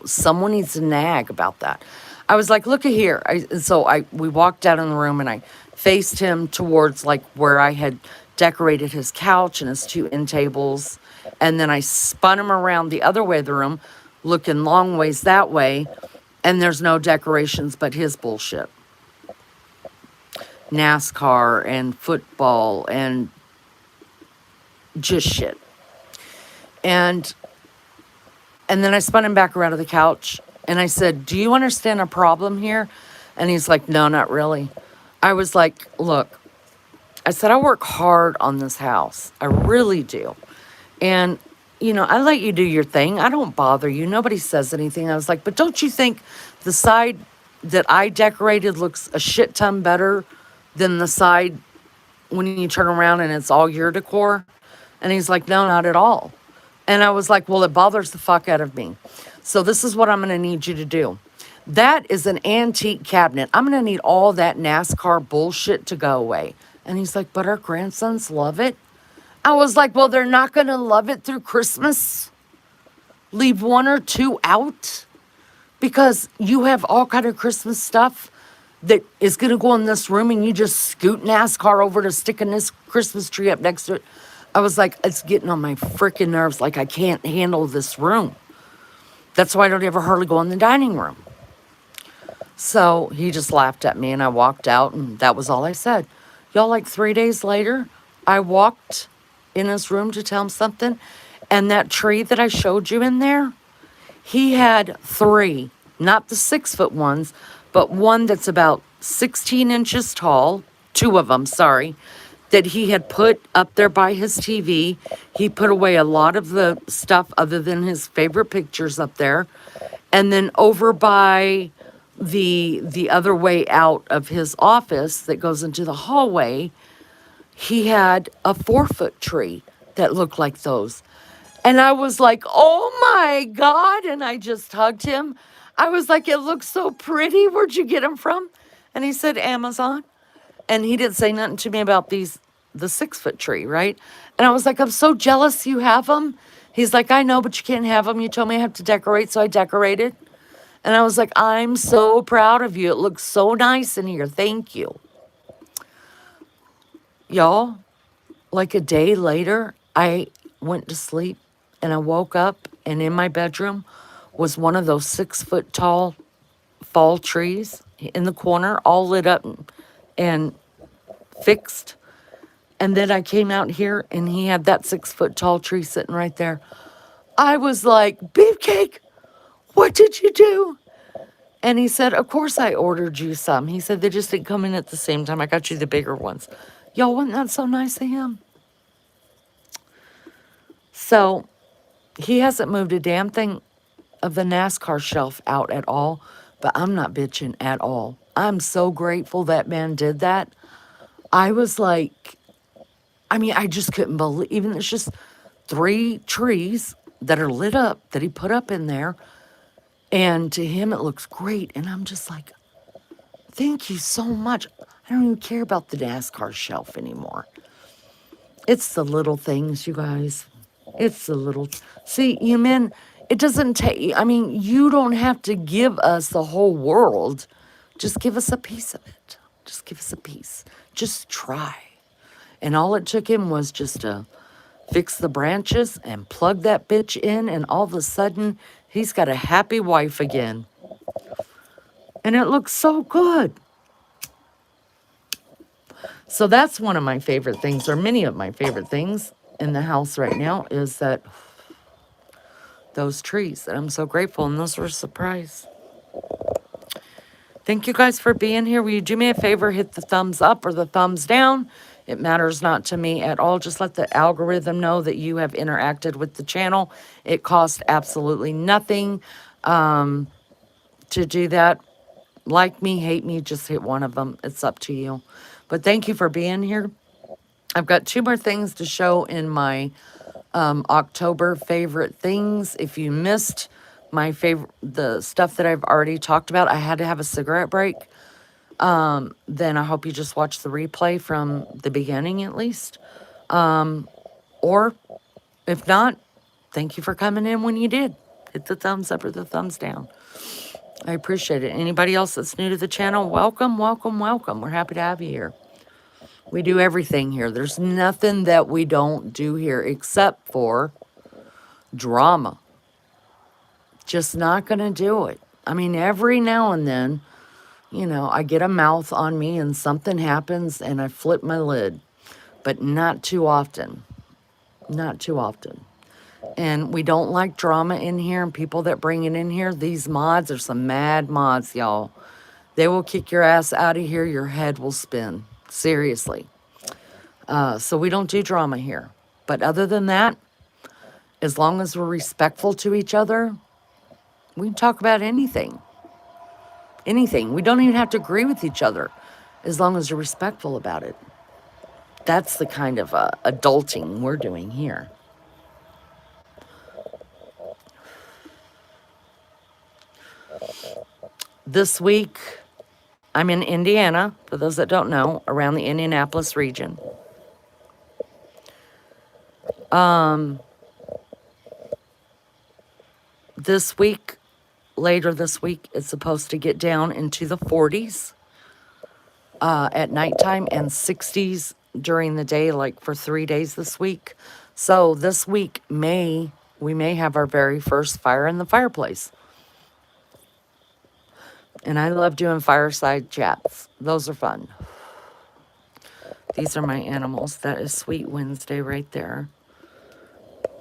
someone needs to nag about that. I was like, look at here. We walked out in the room and I faced him towards like where I had decorated his couch and his two end tables. And then I spun him around the other way of the room, looking long ways that way. And there's no decorations but his bullshit. NASCAR and football and just shit. And then I spun him back around to the couch and I said, do you understand a problem here? And he's like, no, not really. I was like, look, I said, I work hard on this house. I really do. And, I let you do your thing. I don't bother you. Nobody says anything. I was like, but don't you think the side that I decorated looks a shit ton better than the side when you turn around and it's all your decor? And he's like, no, not at all. And I was like, well, it bothers the fuck out of me. So this is what I'm going to need you to do. That is an antique cabinet. I'm going to need all that NASCAR bullshit to go away. And he's like, but our grandsons love it. I was like, well, they're not going to love it through Christmas. Leave one or two out because you have all kind of Christmas stuff that is going to go in this room and you just scoot NASCAR over to sticking this Christmas tree up next to it. I was like, it's getting on my freaking nerves. Like, I can't handle this room. That's why I don't ever hardly go in the dining room. So he just laughed at me and I walked out and that was all I said. Y'all, like 3 days later, I walked in his room to tell him something. And that tree that I showed you in there, he had 3, not the 6-foot ones, but one that's about 16 inches tall, 2 of them, sorry, that he had put up there by his TV. He put away a lot of the stuff other than his favorite pictures up there. And then over by the other way out of his office that goes into the hallway, he had a 4-foot tree that looked like those. And I was like, oh my God. And I just hugged him. I was like, it looks so pretty. Where'd you get them from? And he said, Amazon. And he didn't say nothing to me about the 6-foot tree, right? And I was like, I'm so jealous you have them. He's like, I know, but you can't have them. You told me I have to decorate, so I decorated. And I was like, I'm so proud of you. It looks so nice in here. Thank you. Y'all, like a day later, I went to sleep and I woke up and in my bedroom was one of those 6-foot tall fall trees in the corner, all lit up and fixed. And then I came out here and he had that 6-foot tall tree sitting right there. I was like, Beefcake, what did you do? And he said, of course I ordered you some. He said, they just didn't come in at the same time. I got you the bigger ones. Y'all, wasn't that so nice of him? So he hasn't moved a damn thing of the NASCAR shelf out at all, but I'm not bitching at all. I'm so grateful that man did that. I was like, I just couldn't believe, even it's just 3 trees that are lit up that he put up in there. And to him, it looks great. And I'm just like, thank you so much. I don't even care about the NASCAR shelf anymore. It's the little things, you guys. It's the little... See, you men, it doesn't take... you don't have to give us the whole world. Just give us a piece of it. Just give us a piece. Just try. And all it took him was just to fix the branches and plug that bitch in. And all of a sudden, he's got a happy wife again. And it looks so good. So that's one of my favorite things, or many of my favorite things. in the house right now is that those trees, and I'm so grateful, and those were a surprise. Thank you guys for being here. Will you do me a favor, hit the thumbs up or the thumbs down? It matters not to me at all. Just let the algorithm know that you have interacted with the channel. It costs absolutely nothing to do that. Like me, hate me, just hit one of them. It's up to you. But thank you for being here. I've got 2 more things to show in my October favorite things. If you missed the stuff that I've already talked about, I had to have a cigarette break. Then I hope you just watch the replay from the beginning at least. Or if not, thank you for coming in when you did. Hit the thumbs up or the thumbs down. I appreciate it. Anybody else that's new to the channel, welcome, welcome, welcome. We're happy to have you here. We do everything here. There's nothing that we don't do here except for drama. Just not going to do it. I mean, every now and then, you know, I get a mouth on me and something happens and I flip my lid. But not too often. Not too often. And we don't like drama in here, and people that bring it in here, these mods are some mad mods, y'all. They will kick your ass out of here. Your head will spin. Seriously. So we don't do drama here. But other than that, as long as we're respectful to each other, we can talk about anything. Anything. We don't even have to agree with each other as long as you're respectful about it. That's the kind of adulting we're doing here. This week, I'm in Indiana, for those that don't know, around the Indianapolis region. This week, later this week, it's supposed to get down into the 40s at nighttime and 60s during the day, like for 3 days this week. So this week, we may have our very first fire in the fireplace. And I love doing fireside chats. Those are fun. These are my animals. That is Sweet Wednesday right there.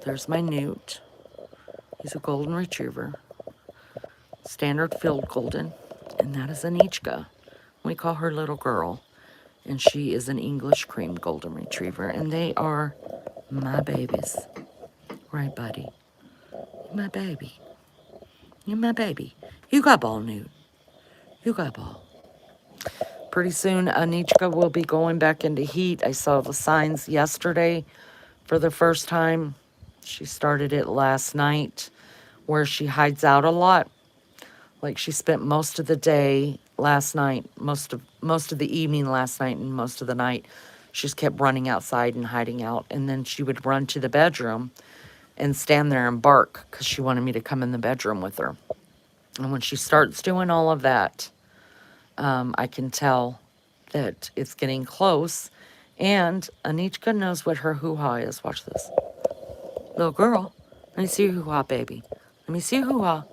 There's my newt. He's a golden retriever. Standard field golden. And that is Anichka. We call her little girl. And she is an English cream golden retriever. And they are my babies. Right, buddy? My baby. You're my baby. You got ball, newt. You got ball. Pretty soon, Anichka will be going back into heat. I saw the signs yesterday for the first time. She started it last night, where she hides out a lot. Like she spent most of the day last night, most of the evening last night, and most of the night. She just kept running outside and hiding out. And then she would run to the bedroom and stand there and bark because she wanted me to come in the bedroom with her. And when she starts doing all of that, I can tell that it's getting close. And Anichka knows what her hoo-ha is. Watch this. Little girl, let me see your hoo-ha, baby. Let me see your hoo-ha.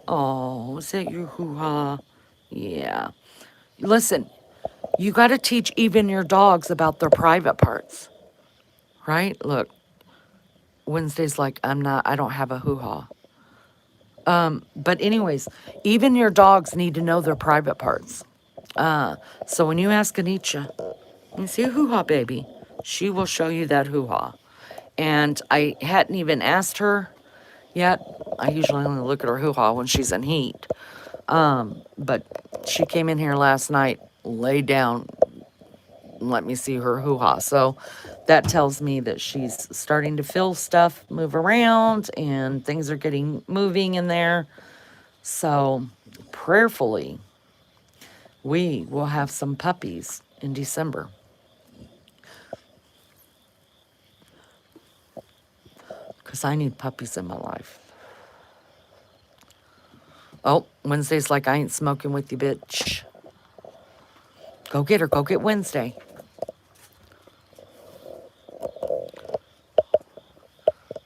Oh, is that your hoo-ha? Yeah. Listen, you got to teach even your dogs about their private parts. Right? Look, Wednesday's like, I don't have a hoo-ha. But anyways, even your dogs need to know their private parts. So when you ask Anisha, let me see a hoo-ha, baby, she will show you that hoo-ha. And I hadn't even asked her yet. I usually only look at her hoo-ha when she's in heat. But she came in here last night, laid down, and let me see her hoo-ha. So that tells me that she's starting to feel stuff move around and things are getting moving in there. So prayerfully, we will have some puppies in December. Because I need puppies in my life. Oh, Wednesday's like, I ain't smoking with you, bitch. Go get her. Go get Wednesday.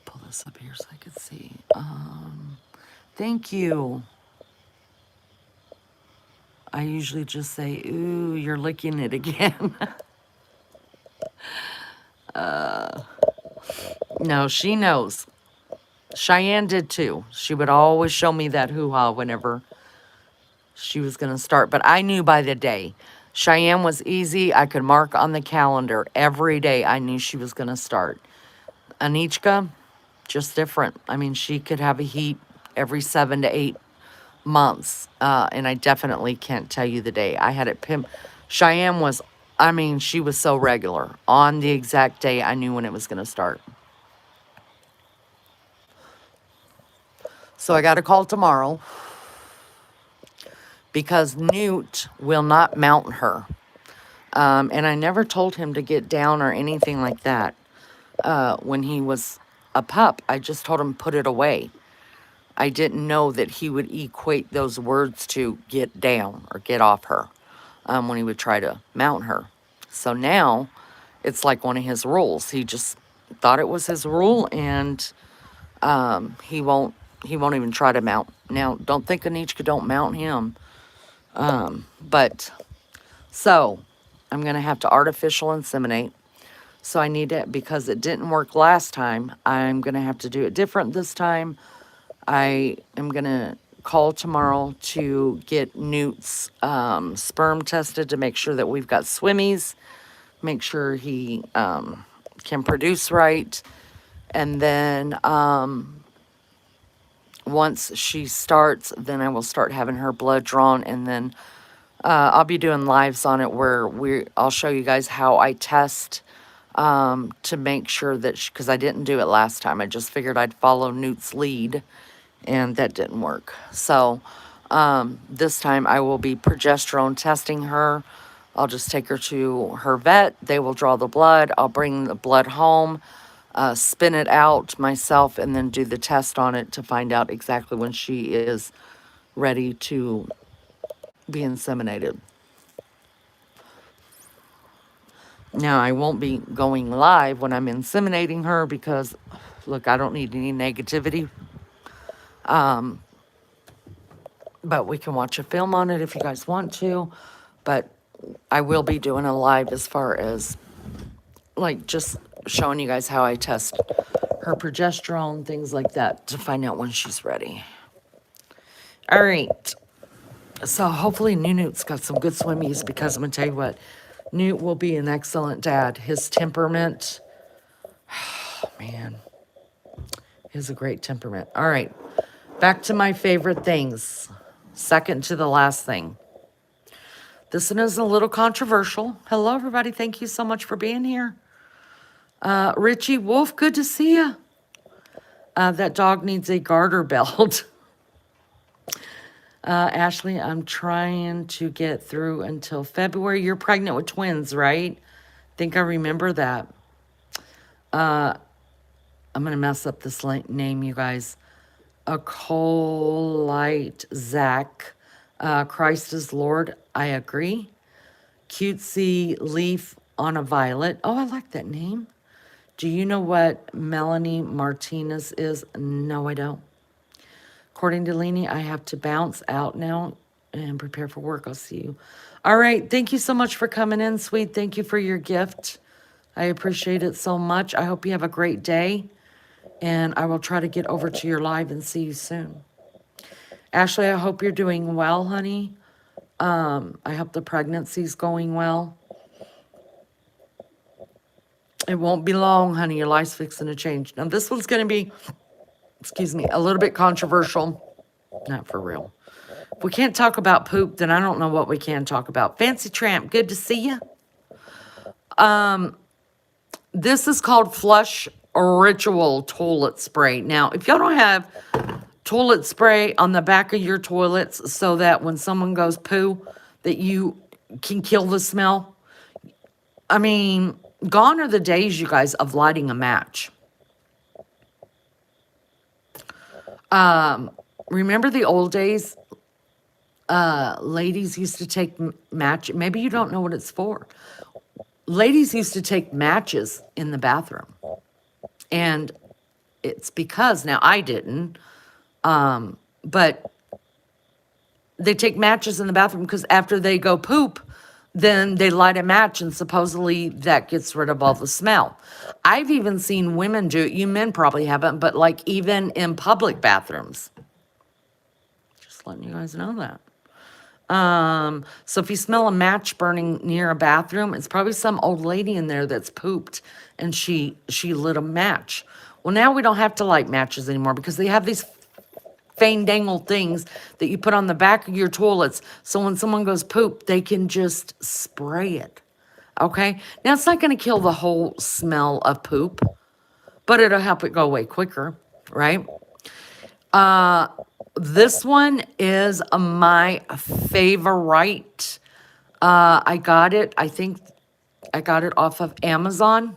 Pull this up here so I can see. Thank you. I usually just say, ooh, you're licking it again. No, she knows. Cheyenne did too. She would always show me that hoo-ha whenever she was going to start. But I knew by the day. Cheyenne was easy. I could mark on the calendar every day. I knew she was going to start. Anichka, just different. I mean, she could have a heat every 7 to 8 months. And I definitely can't tell you the day. I had it pimp. Cheyenne was, I mean, she was so regular. On the exact day, I knew when it was going to start. So I got a call tomorrow because Newt will not mount her. And I never told him to get down or anything like that when he was a pup. I just told him put it away. I didn't know that he would equate those words to get down or get off her when he would try to mount her. So now it's like one of his rules. He just thought it was his rule, and he won't even try to mount. Now, don't think Anichka don't mount him. But so I'm going to have to artificial inseminate. So I need it because it didn't work last time. I'm going to have to do it different this time. I am going to call tomorrow to get Newt's sperm tested to make sure that we've got swimmies, make sure he can produce right. And then once she starts, then I will start having her blood drawn, and then I'll be doing lives on it where I'll show you guys how I test to make sure that, because I didn't do it last time. I just figured I'd follow Newt's lead, and that didn't work. So this time I will be progesterone testing her. I'll just take her to her vet. They will draw the blood. I'll bring the blood home, spin it out myself, and then do the test on it to find out exactly when she is ready to be inseminated. Now, I won't be going live when I'm inseminating her because, look, I don't need any negativity. But we can watch a film on it if you guys want to. But I will be doing a live as far as, like, just showing you guys how I test her progesterone, things like that, to find out when she's ready. All right. So hopefully Newt's got some good swimmies, because I'm going to tell you what, Newt will be an excellent dad. His temperament, oh, man, he has a great temperament. All right, back to my favorite things. Second to the last thing. This one is a little controversial. Hello, everybody. Thank you so much for being here. Richie Wolf, good to see you. That dog needs a garter belt. Ashley, I'm trying to get through until February. You're pregnant with twins, right? Think I remember that. I'm going to mess up this name, you guys. Acolite Zach. Christ is Lord. I agree. Cutesy Leaf on a Violet. Oh, I like that name. Do you know what Melanie Martinez is? No, I don't. According to Leni, I have to bounce out now and prepare for work. I'll see you. All right. Thank you so much for coming in, sweet. Thank you for your gift. I appreciate it so much. I hope you have a great day. And I will try to get over to your live and see you soon. Ashley, I hope you're doing well, honey. I hope the pregnancy's going well. It won't be long, honey. Your life's fixing to change. Now, this one's going to be, excuse me, a little bit controversial. Not for real. If we can't talk about poop, then I don't know what we can talk about. Fancy Tramp, good to see you. This is called Flush Ritual Toilet Spray. Now, if y'all don't have toilet spray on the back of your toilets so that when someone goes poo, that you can kill the smell, I mean, gone are the days, you guys, of lighting a match. Remember the old days? Ladies used to take match. Maybe you don't know what it's for. Ladies used to take matches in the bathroom. And it's because, now I didn't, but they take matches in the bathroom because after they go poop, then they light a match and supposedly that gets rid of all the smell. I've even seen women do it. You men probably haven't, but like even in public bathrooms. Just letting you guys know that. So if you smell a match burning near a bathroom, it's probably some old lady in there that's pooped and she lit a match. Well, now we don't have to light matches anymore because they have these fandangle things that you put on the back of your toilets. So when someone goes poop, they can just spray it. Okay. Now it's not going to kill the whole smell of poop, but it'll help it go away quicker. Right. This one is my favorite. I got it. I think I got it off of Amazon.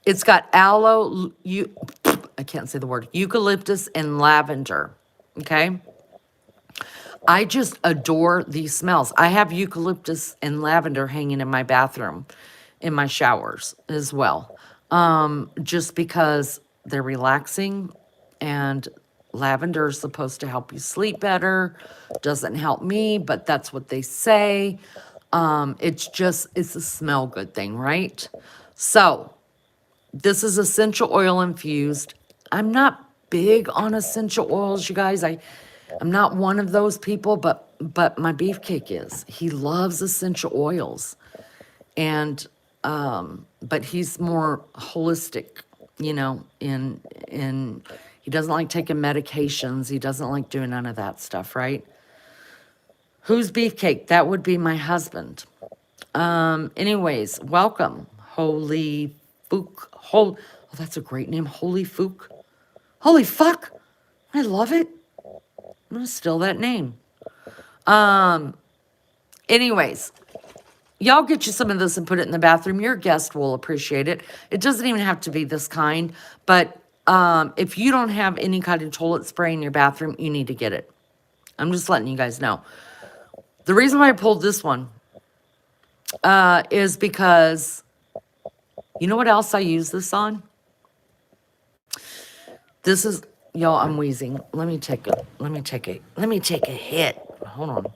It's got aloe, I can't say the word, eucalyptus and lavender. Okay. I just adore these smells. I have eucalyptus and lavender hanging in my bathroom, in my showers as well. Just because they're relaxing, and lavender is supposed to help you sleep better. Doesn't help me, but that's what they say. It's a smell good thing, right? So this is essential oil infused. I'm not big on essential oils, you guys. I'm not one of those people, but my beefcake is. He loves essential oils. And but he's more holistic, in he doesn't like taking medications. He doesn't like doing none of that stuff, right? Who's beefcake? That would be my husband. Anyways, welcome. Holy Fook. Oh, that's a great name. Holy Fook. Holy fuck. I love it. I'm gonna steal that name. Anyways, y'all get you some of this and put it in the bathroom. Your guest will appreciate it. It doesn't even have to be this kind, but if you don't have any kind of toilet spray in your bathroom, you need to get it. I'm just letting you guys know. The reason why I pulled this one is because, you know what else I use this on? This is, y'all, I'm wheezing. Let me take a hit. Hold on.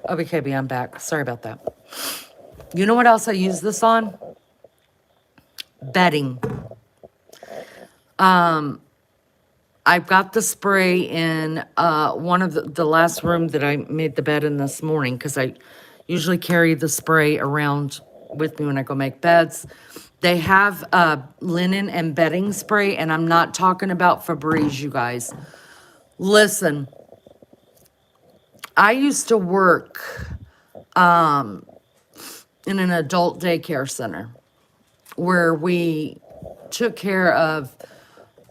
Okay, KB, I'm back. Sorry about that. You know what else I use this on? Bedding. I've got the spray in one of the last room that I made the bed in this morning, because I usually carry the spray around with me when I go make beds. They have linen and bedding spray, and I'm not talking about Febreze, you guys. Listen, I used to work in an adult daycare center where we took care of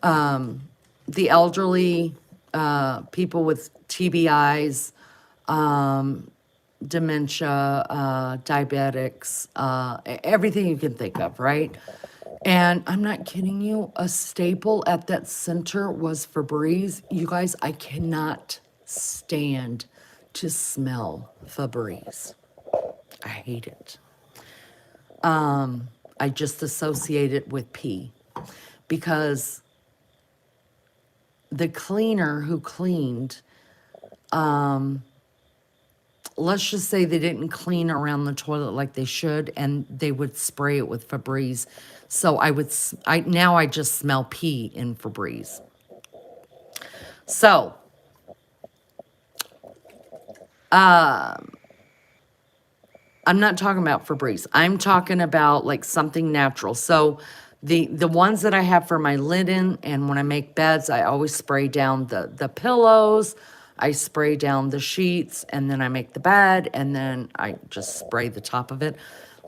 the elderly, people with TBIs, dementia, diabetics, everything you can think of, right? And I'm not kidding you, a staple at that center was Febreze. You guys, I cannot stand to smell Febreze. I hate it. I just associate it with pee, because the cleaner who cleaned, let's just say they didn't clean around the toilet like they should, and they would spray it with Febreze. So now I just smell pee in Febreze. So, I'm not talking about Febreze. I'm talking about like something natural. So the ones that I have for my linen, and when I make beds, I always spray down the pillows. I spray down the sheets, and then I make the bed, and then I just spray the top of it.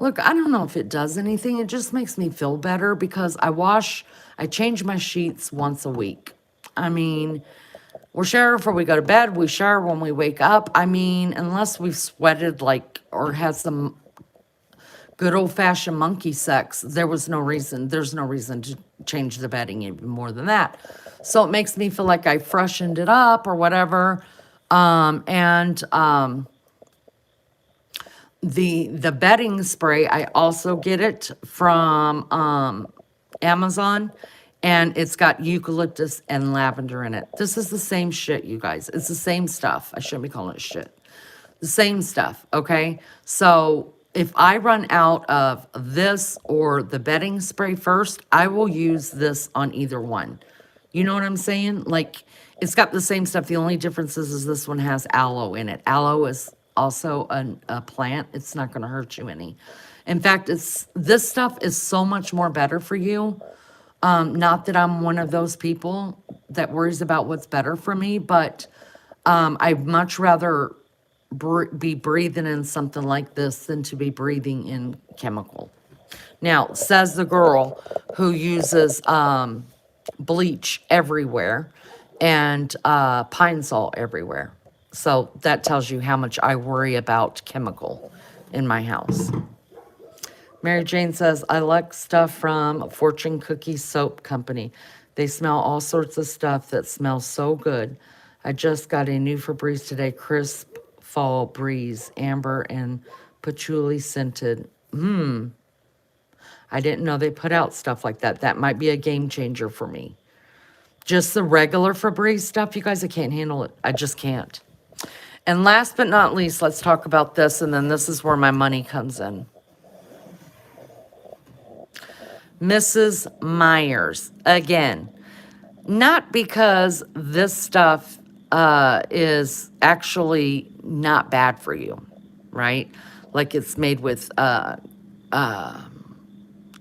Look, I don't know if it does anything. It just makes me feel better because I change my sheets once a week. I mean, we're shower before we go to bed. We shower when we wake up. I mean, unless we've sweated like or had some good old fashioned monkey sex, there's no reason to change the bedding even more than that. So it makes me feel like I freshened it up or whatever. And the bedding spray, I also get it from Amazon, and it's got eucalyptus and lavender in it. This is the same shit, you guys. It's the same stuff. I shouldn't be calling it shit. The same stuff, okay? So if I run out of this or the bedding spray first, I will use this on either one. You know what I'm saying? Like, it's got the same stuff. The only difference is this one has aloe in it. Aloe is also a plant. It's not going to hurt you any. In fact, this stuff is so much more better for you. Not that I'm one of those people that worries about what's better for me, but I'd much rather be breathing in something like this than to be breathing in chemical. Now, says the girl who uses bleach everywhere and pine salt everywhere. So that tells you how much I worry about chemical in my house. Mary Jane says, I like stuff from Fortune Cookie Soap Company. They smell all sorts of stuff that smells so good. I just got a new Febreze today, crisp fall breeze, amber and patchouli scented. I didn't know they put out stuff like that. That might be a game changer for me. Just the regular Febreze stuff, you guys, I can't handle it. I just can't. And last but not least, let's talk about this, and then this is where my money comes in. Mrs. Meyer's, again, not because this stuff is actually not bad for you, right? Like it's made with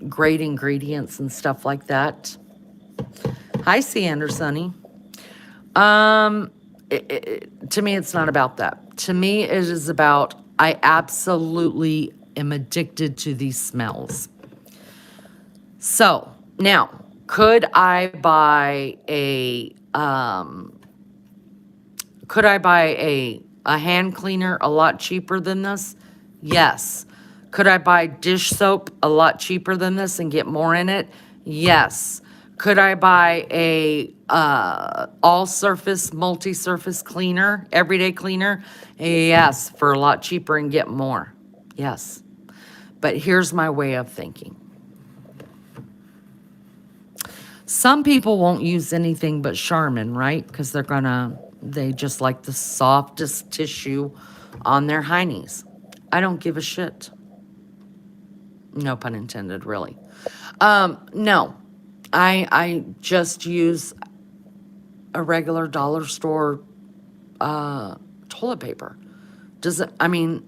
great ingredients and stuff like that. Hi, C. Andersony. To me, it's not about that. To me, it is about, I absolutely am addicted to these smells. So now, could I buy a hand cleaner a lot cheaper than this? Yes. Could I buy dish soap a lot cheaper than this and get more in it? Yes. Could I buy a all-surface, multi-surface cleaner, everyday cleaner? Yes, for a lot cheaper and get more. Yes. But here's my way of thinking. Some people won't use anything but Charmin, right? Because they just like the softest tissue on their heinies. I don't give a shit. No pun intended, really. No. I just use a regular dollar store toilet paper. I'm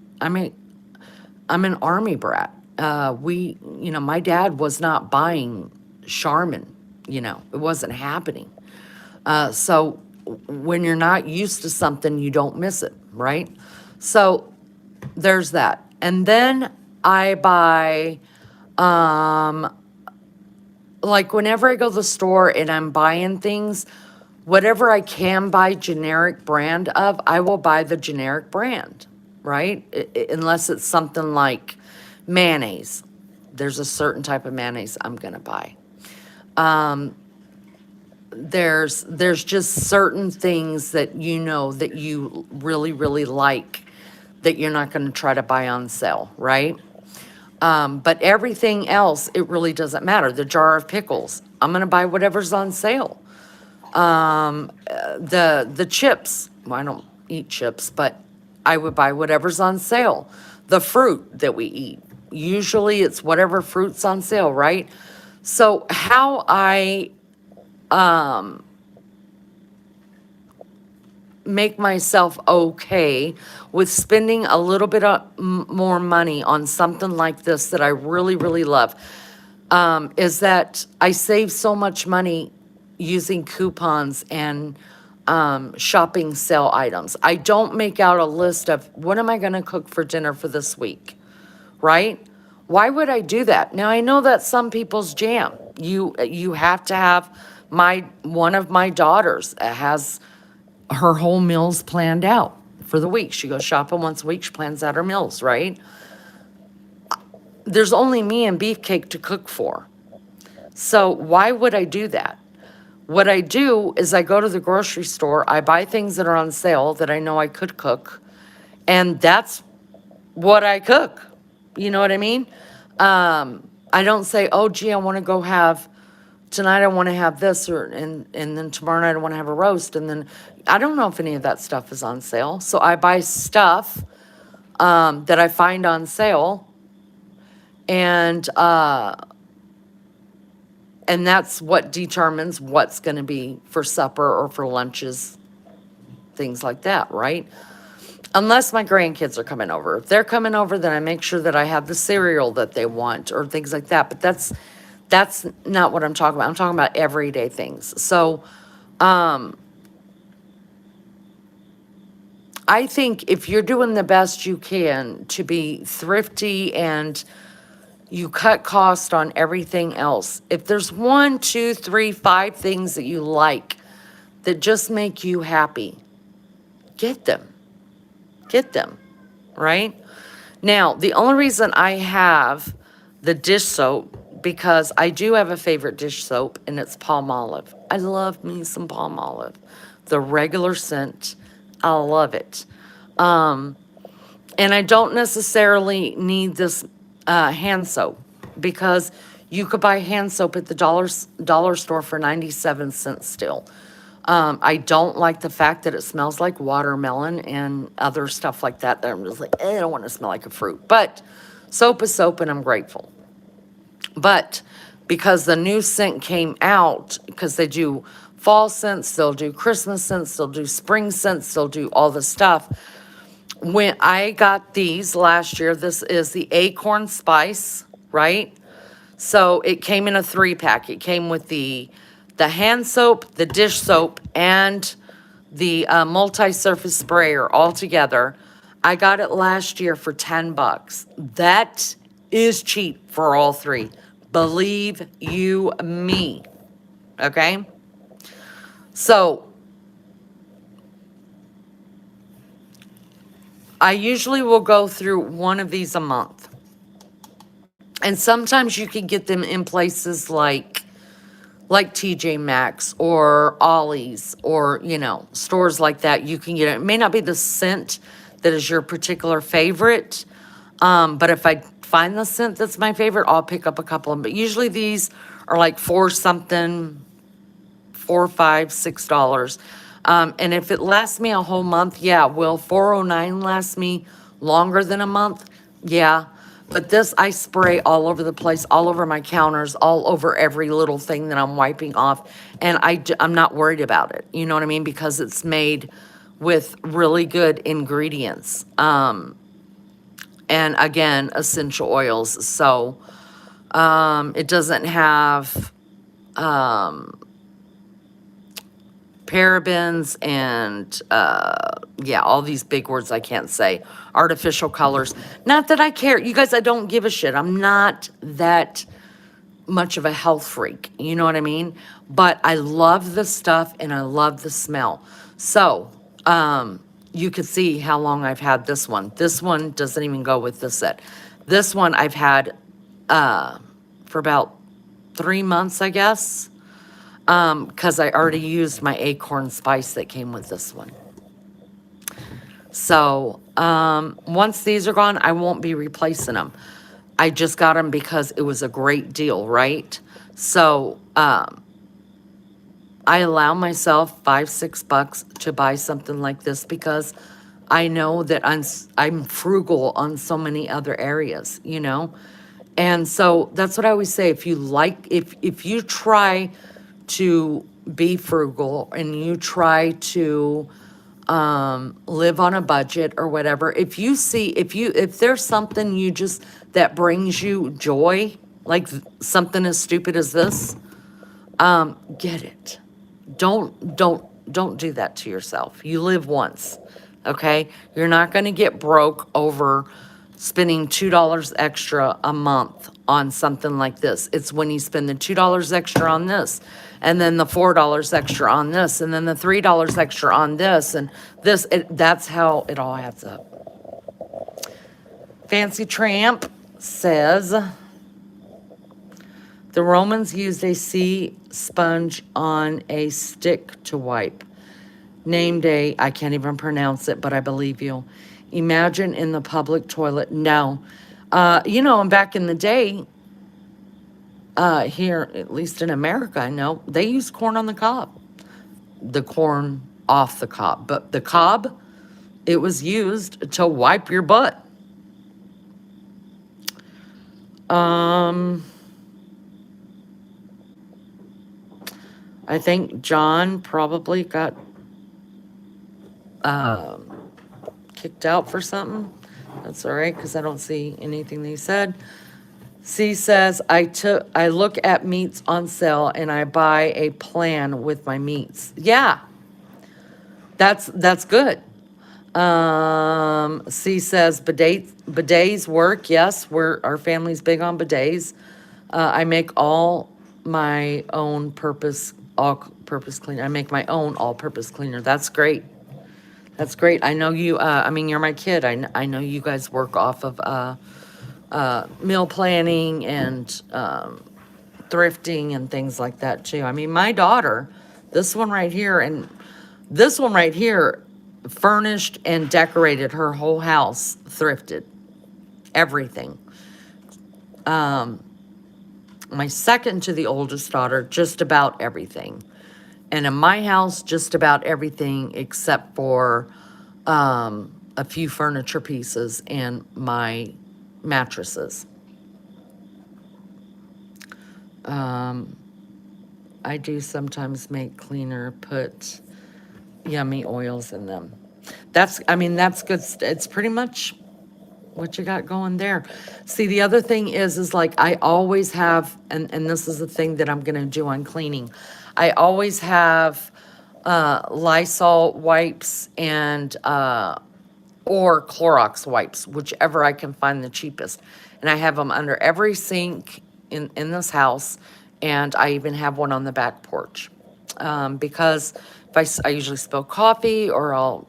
an army brat. My dad was not buying Charmin, it wasn't happening. So when you're not used to something, you don't miss it, right? So there's that. And then I buy, like whenever I go to the store and I'm buying things, whatever I can buy generic brand of, I will buy the generic brand, right? Unless it's something like mayonnaise. There's a certain type of mayonnaise I'm going to buy. There's just certain things that that you really, really like that you're not going to try to buy on sale, right? But everything else, it really doesn't matter. The jar of pickles, I'm going to buy whatever's on sale. The chips, well, I don't eat chips, but I would buy whatever's on sale. The fruit that we eat, usually it's whatever fruit's on sale, right? So how I make myself okay with spending a little bit more money on something like this that I really, really love, is that I save so much money using coupons and shopping sale items. I don't make out a list of what am I going to cook for dinner for this week, right? Why would I do that? Now I know that's some people's jam. You have to have one of my daughters has her whole meals planned out for the week. She goes shopping once a week. She plans out her meals, right? There's only me and Beefcake to cook for. So why would I do that? What I do is I go to the grocery store, I buy things that are on sale that I know I could cook, and that's what I cook. You know what I mean? I don't say, oh, gee, I want to go have tonight. I want to have this, and then tomorrow night I want to have a roast, and then I don't know if any of that stuff is on sale. So I buy stuff that I find on sale, and that's what determines what's going to be for supper or for lunches, things like that, right? Unless my grandkids are coming over. If they're coming over, then I make sure that I have the cereal that they want or things like that. But that's not what I'm talking about. I'm talking about everyday things. So I think if you're doing the best you can to be thrifty and you cut cost on everything else, if there's 1, 2, 3, 5 things that you like that just make you happy, get them. Get them, right? Now, the only reason I have the dish soap, because I do have a favorite dish soap, and it's Palmolive. I love me some Palmolive. The regular scent, I love it. And I don't necessarily need this hand soap, because you could buy hand soap at the dollar store for 97 cents still. I don't like the fact that it smells like watermelon and other stuff like that. I'm just like, I don't want to smell like a fruit. But soap is soap, and I'm grateful. But because the new scent came out, because they do fall scents, they'll do Christmas scents, they'll do spring scents, they'll do all the stuff. When I got these last year, this is the Acorn Spice, right? So it came in a 3-pack. It came with the hand soap, the dish soap, and the multi-surface sprayer all together. I got it last year for $10. That is cheap for all 3. Believe you me. Okay? So I usually will go through one of these a month. And sometimes you can get them in places like TJ Maxx or Ollie's or, stores like that. You can get it. It may not be the scent that is your particular favorite, but if I find the scent that's my favorite, I'll pick up a couple of them. But usually these are like $4, $5, $6. And if it lasts me a whole month, yeah. Will 409 last me longer than a month? Yeah. But this, I spray all over the place, all over my counters, all over every little thing that I'm wiping off. And I'm not worried about it. You know what I mean? Because it's made with really good ingredients. And again, essential oils. So it doesn't have parabens and all these big words I can't say. Artificial colors. Not that I care. You guys, I don't give a shit. I'm not that much of a health freak. You know what I mean? But I love the stuff and I love the smell. So you could see how long I've had this one. This one doesn't even go with this set. This one I've had for about 3 months, I guess. Because I already used my Acorn Spice that came with this one. So, once these are gone, I won't be replacing them. I just got them because it was a great deal, right? So, I allow myself $5, $6 to buy something like this because I know that I'm frugal on so many other areas, And so that's what I always say. If you try to be frugal and you try to live on a budget or whatever, if there's something that brings you joy, like something as stupid as this, get it. Don't do that to yourself. You live once, okay? You're not going to get broke over spending $2 extra a month on something like this. It's when you spend the $2 extra on this, and then the $4 extra on this, and then the $3 extra on this, and this, that's how it all adds up. Fancy Tramp says, the Romans used a sea sponge on a stick to wipe. Named I can't even pronounce it, but I believe you. Imagine in the public toilet. No. And back in the day, here, at least in America, I know, they use corn on the cob. The corn off the cob. But the cob, it was used to wipe your butt. I think John probably got kicked out for something. That's all right, because I don't see anything they said. C says, I look at meats on sale and I buy a plan with my meats. Yeah, that's good. C says, bidets work. Yes, our family's big on bidets. I make all my own all-purpose cleaner. I make my own all-purpose cleaner. That's great. That's great. I know you, you're my kid. I know you guys work off of meal planning and thrifting and things like that too. I mean, my daughter, this one right here, and this one right here, furnished and decorated her whole house, thrifted, everything. My second to the oldest daughter, just about everything. And in my house, just about everything except for a few furniture pieces and my mattresses. I do sometimes make cleaner, put yummy oils in them. That's good. It's pretty much what you got going there. See, the other thing is like I always have, and this is the thing that I'm going to do on cleaning. I always have Lysol wipes and or Clorox wipes, whichever I can find the cheapest. And I have them under every sink in this house, and I even have one on the back porch. Because if I usually spill coffee or I'll,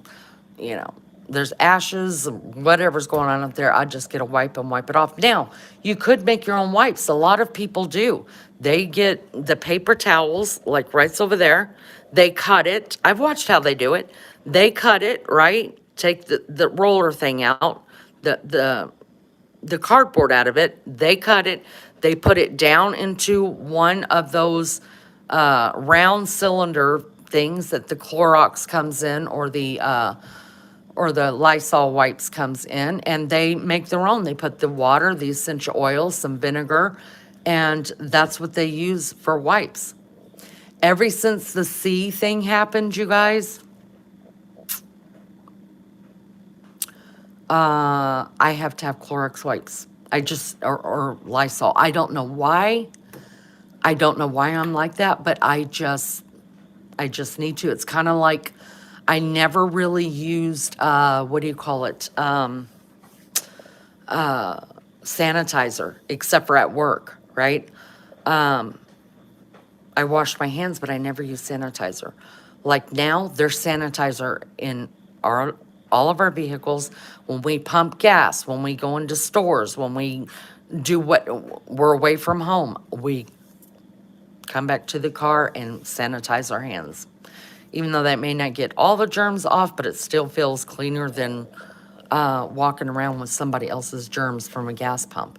there's ashes, whatever's going on up there, I just get a wipe and wipe it off. Now, you could make your own wipes. A lot of people do. They get the paper towels, like right over there. They cut it. I've watched how they do it. They cut it, right? Take the roller thing out, the cardboard out of it. They cut it. They put it down into one of those round cylinder things that the Clorox comes in, or the Lysol wipes comes in, and they make their own. They put the water, the essential oils, some vinegar, and that's what they use for wipes. Ever since the C thing happened, you guys, I have to have Clorox wipes. Or Lysol. I don't know why. I don't know why I'm like that, but I just need to. It's kind of like I never really used, what do you call it? Sanitizer, except for at work, right? I wash my hands, but I never use sanitizer. Like now, there's sanitizer in all of our vehicles. When we pump gas, when we go into stores, when we do we're away from home, we come back to the car and sanitize our hands. Even though that may not get all the germs off, but it still feels cleaner than walking around with somebody else's germs from a gas pump.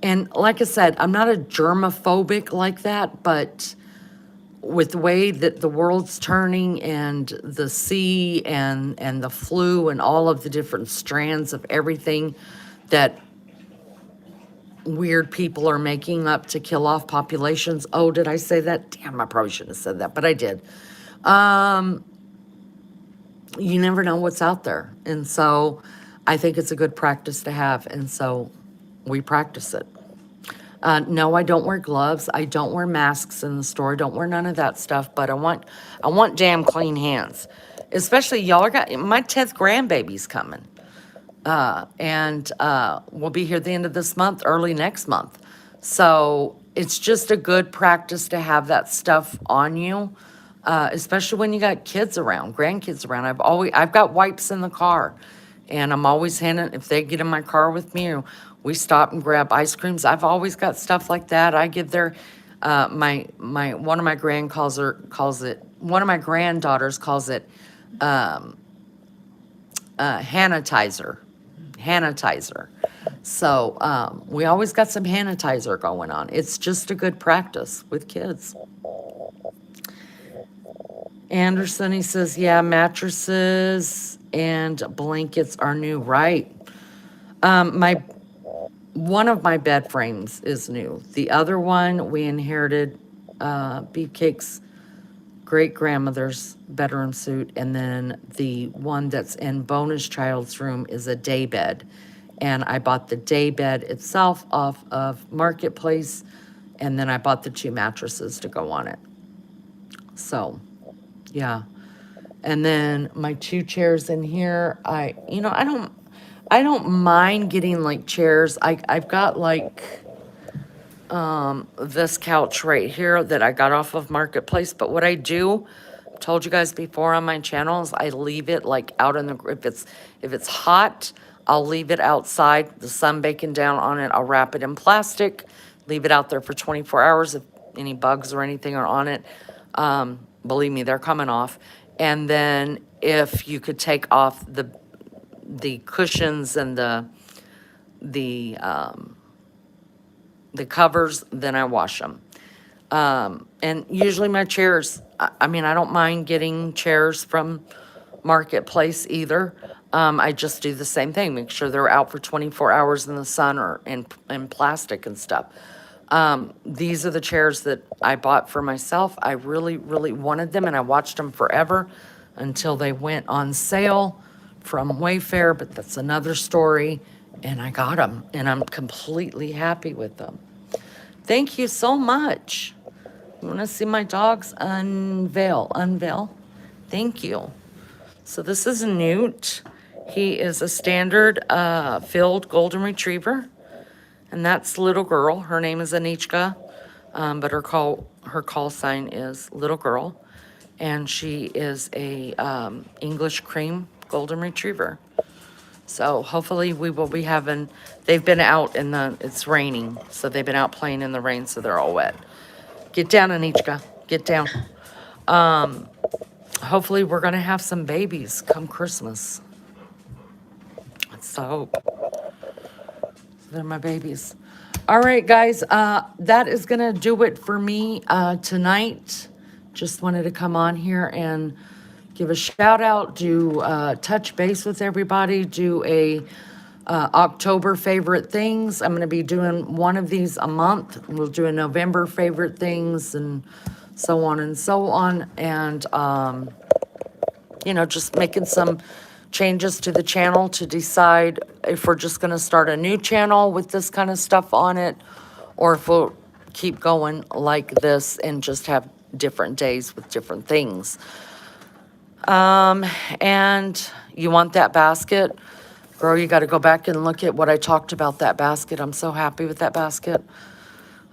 And like I said, I'm not a germophobic like that, but with the way that the world's turning and the sea and the flu and all of the different strands of everything that weird people are making up to kill off populations. Oh, did I say that? Damn, I probably shouldn't have said that, but I did. You never know what's out there. And so I think it's a good practice to have. And so we practice it. No, I don't wear gloves. I don't wear masks in the store. I don't wear none of that stuff, but I want damn clean hands. Especially y'all got, my 10th grandbaby's coming. and we'll be here the end of this month, early next month. So it's just a good practice to have that stuff on you, especially when you got kids around, grandkids around. I've got wipes in the car, and I'm always handing, if they get in my car with me or we stop and grab ice creams, I've always got stuff like that. I give their, one of my one of my granddaughters calls it, Hanitizer. Hanitizer. So we always got some Hanitizer going on. It's just a good practice with kids. Anderson, he says, yeah, mattresses and blankets are new, right? My one of my bed frames is new. The other one we inherited Beefcake's great grandmother's bedroom suite, and then the one that's in bonus child's room is a day bed. And I bought the day bed itself off of Marketplace, and then I bought the 2 mattresses to go on it. So, yeah. And then my 2 chairs in here, I don't mind getting like chairs. I've got like this couch right here that I got off of Marketplace. But what I do, told you guys before on my channels, I leave it like out in the, if it's hot, I'll leave it outside, the sun baking down on it. I'll wrap it in plastic, leave it out there for 24 hours. If any bugs or anything are on it, believe me, they're coming off. And then if you could take off the cushions and the covers, then I wash them. And usually my chairs, I mean, I don't mind getting chairs from Marketplace either. I just do the same thing, make sure they're out for 24 hours in the sun or in plastic and stuff. These are the chairs that I bought for myself. I really, really wanted them, and I watched them forever until they went on sale from Wayfair, but that's another story. And I got them, and I'm completely happy with them. Thank you so much. You want to see my dogs unveil? Thank you. So this is Newt. He is a standard filled golden retriever, and that's little girl. Her name is Anichka, but her call sign is little girl, and she is a English cream golden retriever. So hopefully we will be having, they've been out it's raining, so they've been out playing in the rain, so they're all wet. Get down, Anichka, get down. Hopefully we're gonna have some babies come Christmas. That's the hope. They're my babies. All right, guys, that is gonna do it for me tonight. Just wanted to come on here and give a shout out, touch base with everybody, do a October favorite things. I'm going to be doing one of these a month. We'll do a November favorite things and so on and so on. And, just making some changes to the channel to decide if we're just going to start a new channel with this kind of stuff on it, or if we'll keep going like this and just have different days with different things. And you want that basket? Girl, you got to go back and look at what I talked about that basket. I'm so happy with that basket.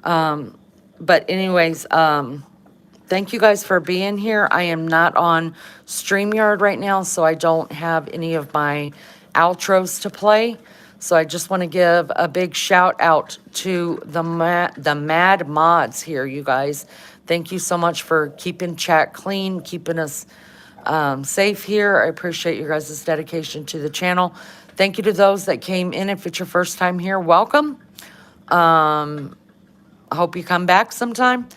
But anyways, thank you guys for being here. I am not on StreamYard right now, so I don't have any of my outros to play. So I just want to give a big shout out to the mad mods here, you guys. Thank you so much for keeping chat clean, keeping us safe here. I appreciate your guys' dedication to the channel. Thank you to those that came in. If it's your first time here, welcome. I hope you come back sometime.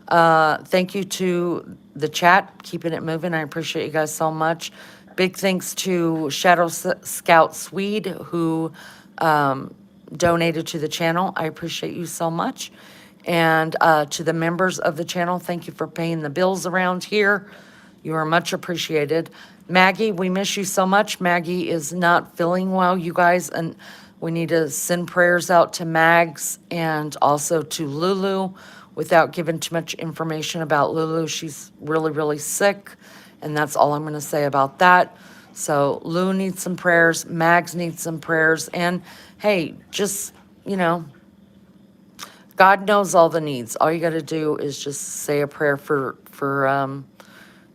Thank you to the chat, keeping it moving. I appreciate you guys so much. Big thanks to Shadow Scout Swede, who donated to the channel. I appreciate you so much. And to the members of the channel, thank you for paying the bills around here. You are much appreciated. Maggie, we miss you so much. Maggie is not feeling well, you guys, and we need to send prayers out to Mags and also to Lulu. Without giving too much information about Lulu, she's really, really sick, and that's all I'm going to say about that. So Lou needs some prayers, Mags needs some prayers, and hey, just, you know, God knows all the needs. All you got to do is just say a prayer for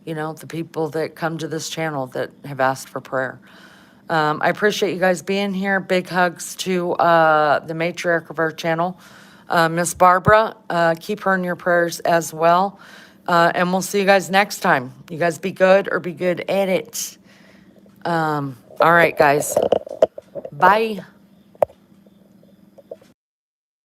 you know, the people that come to this channel that have asked for prayer. I appreciate you guys being here. Big hugs to the matriarch of our channel, Miss Barbara. Keep her in your prayers as well. And we'll see you guys next time. You guys be good or be good at it. All right, guys. Bye.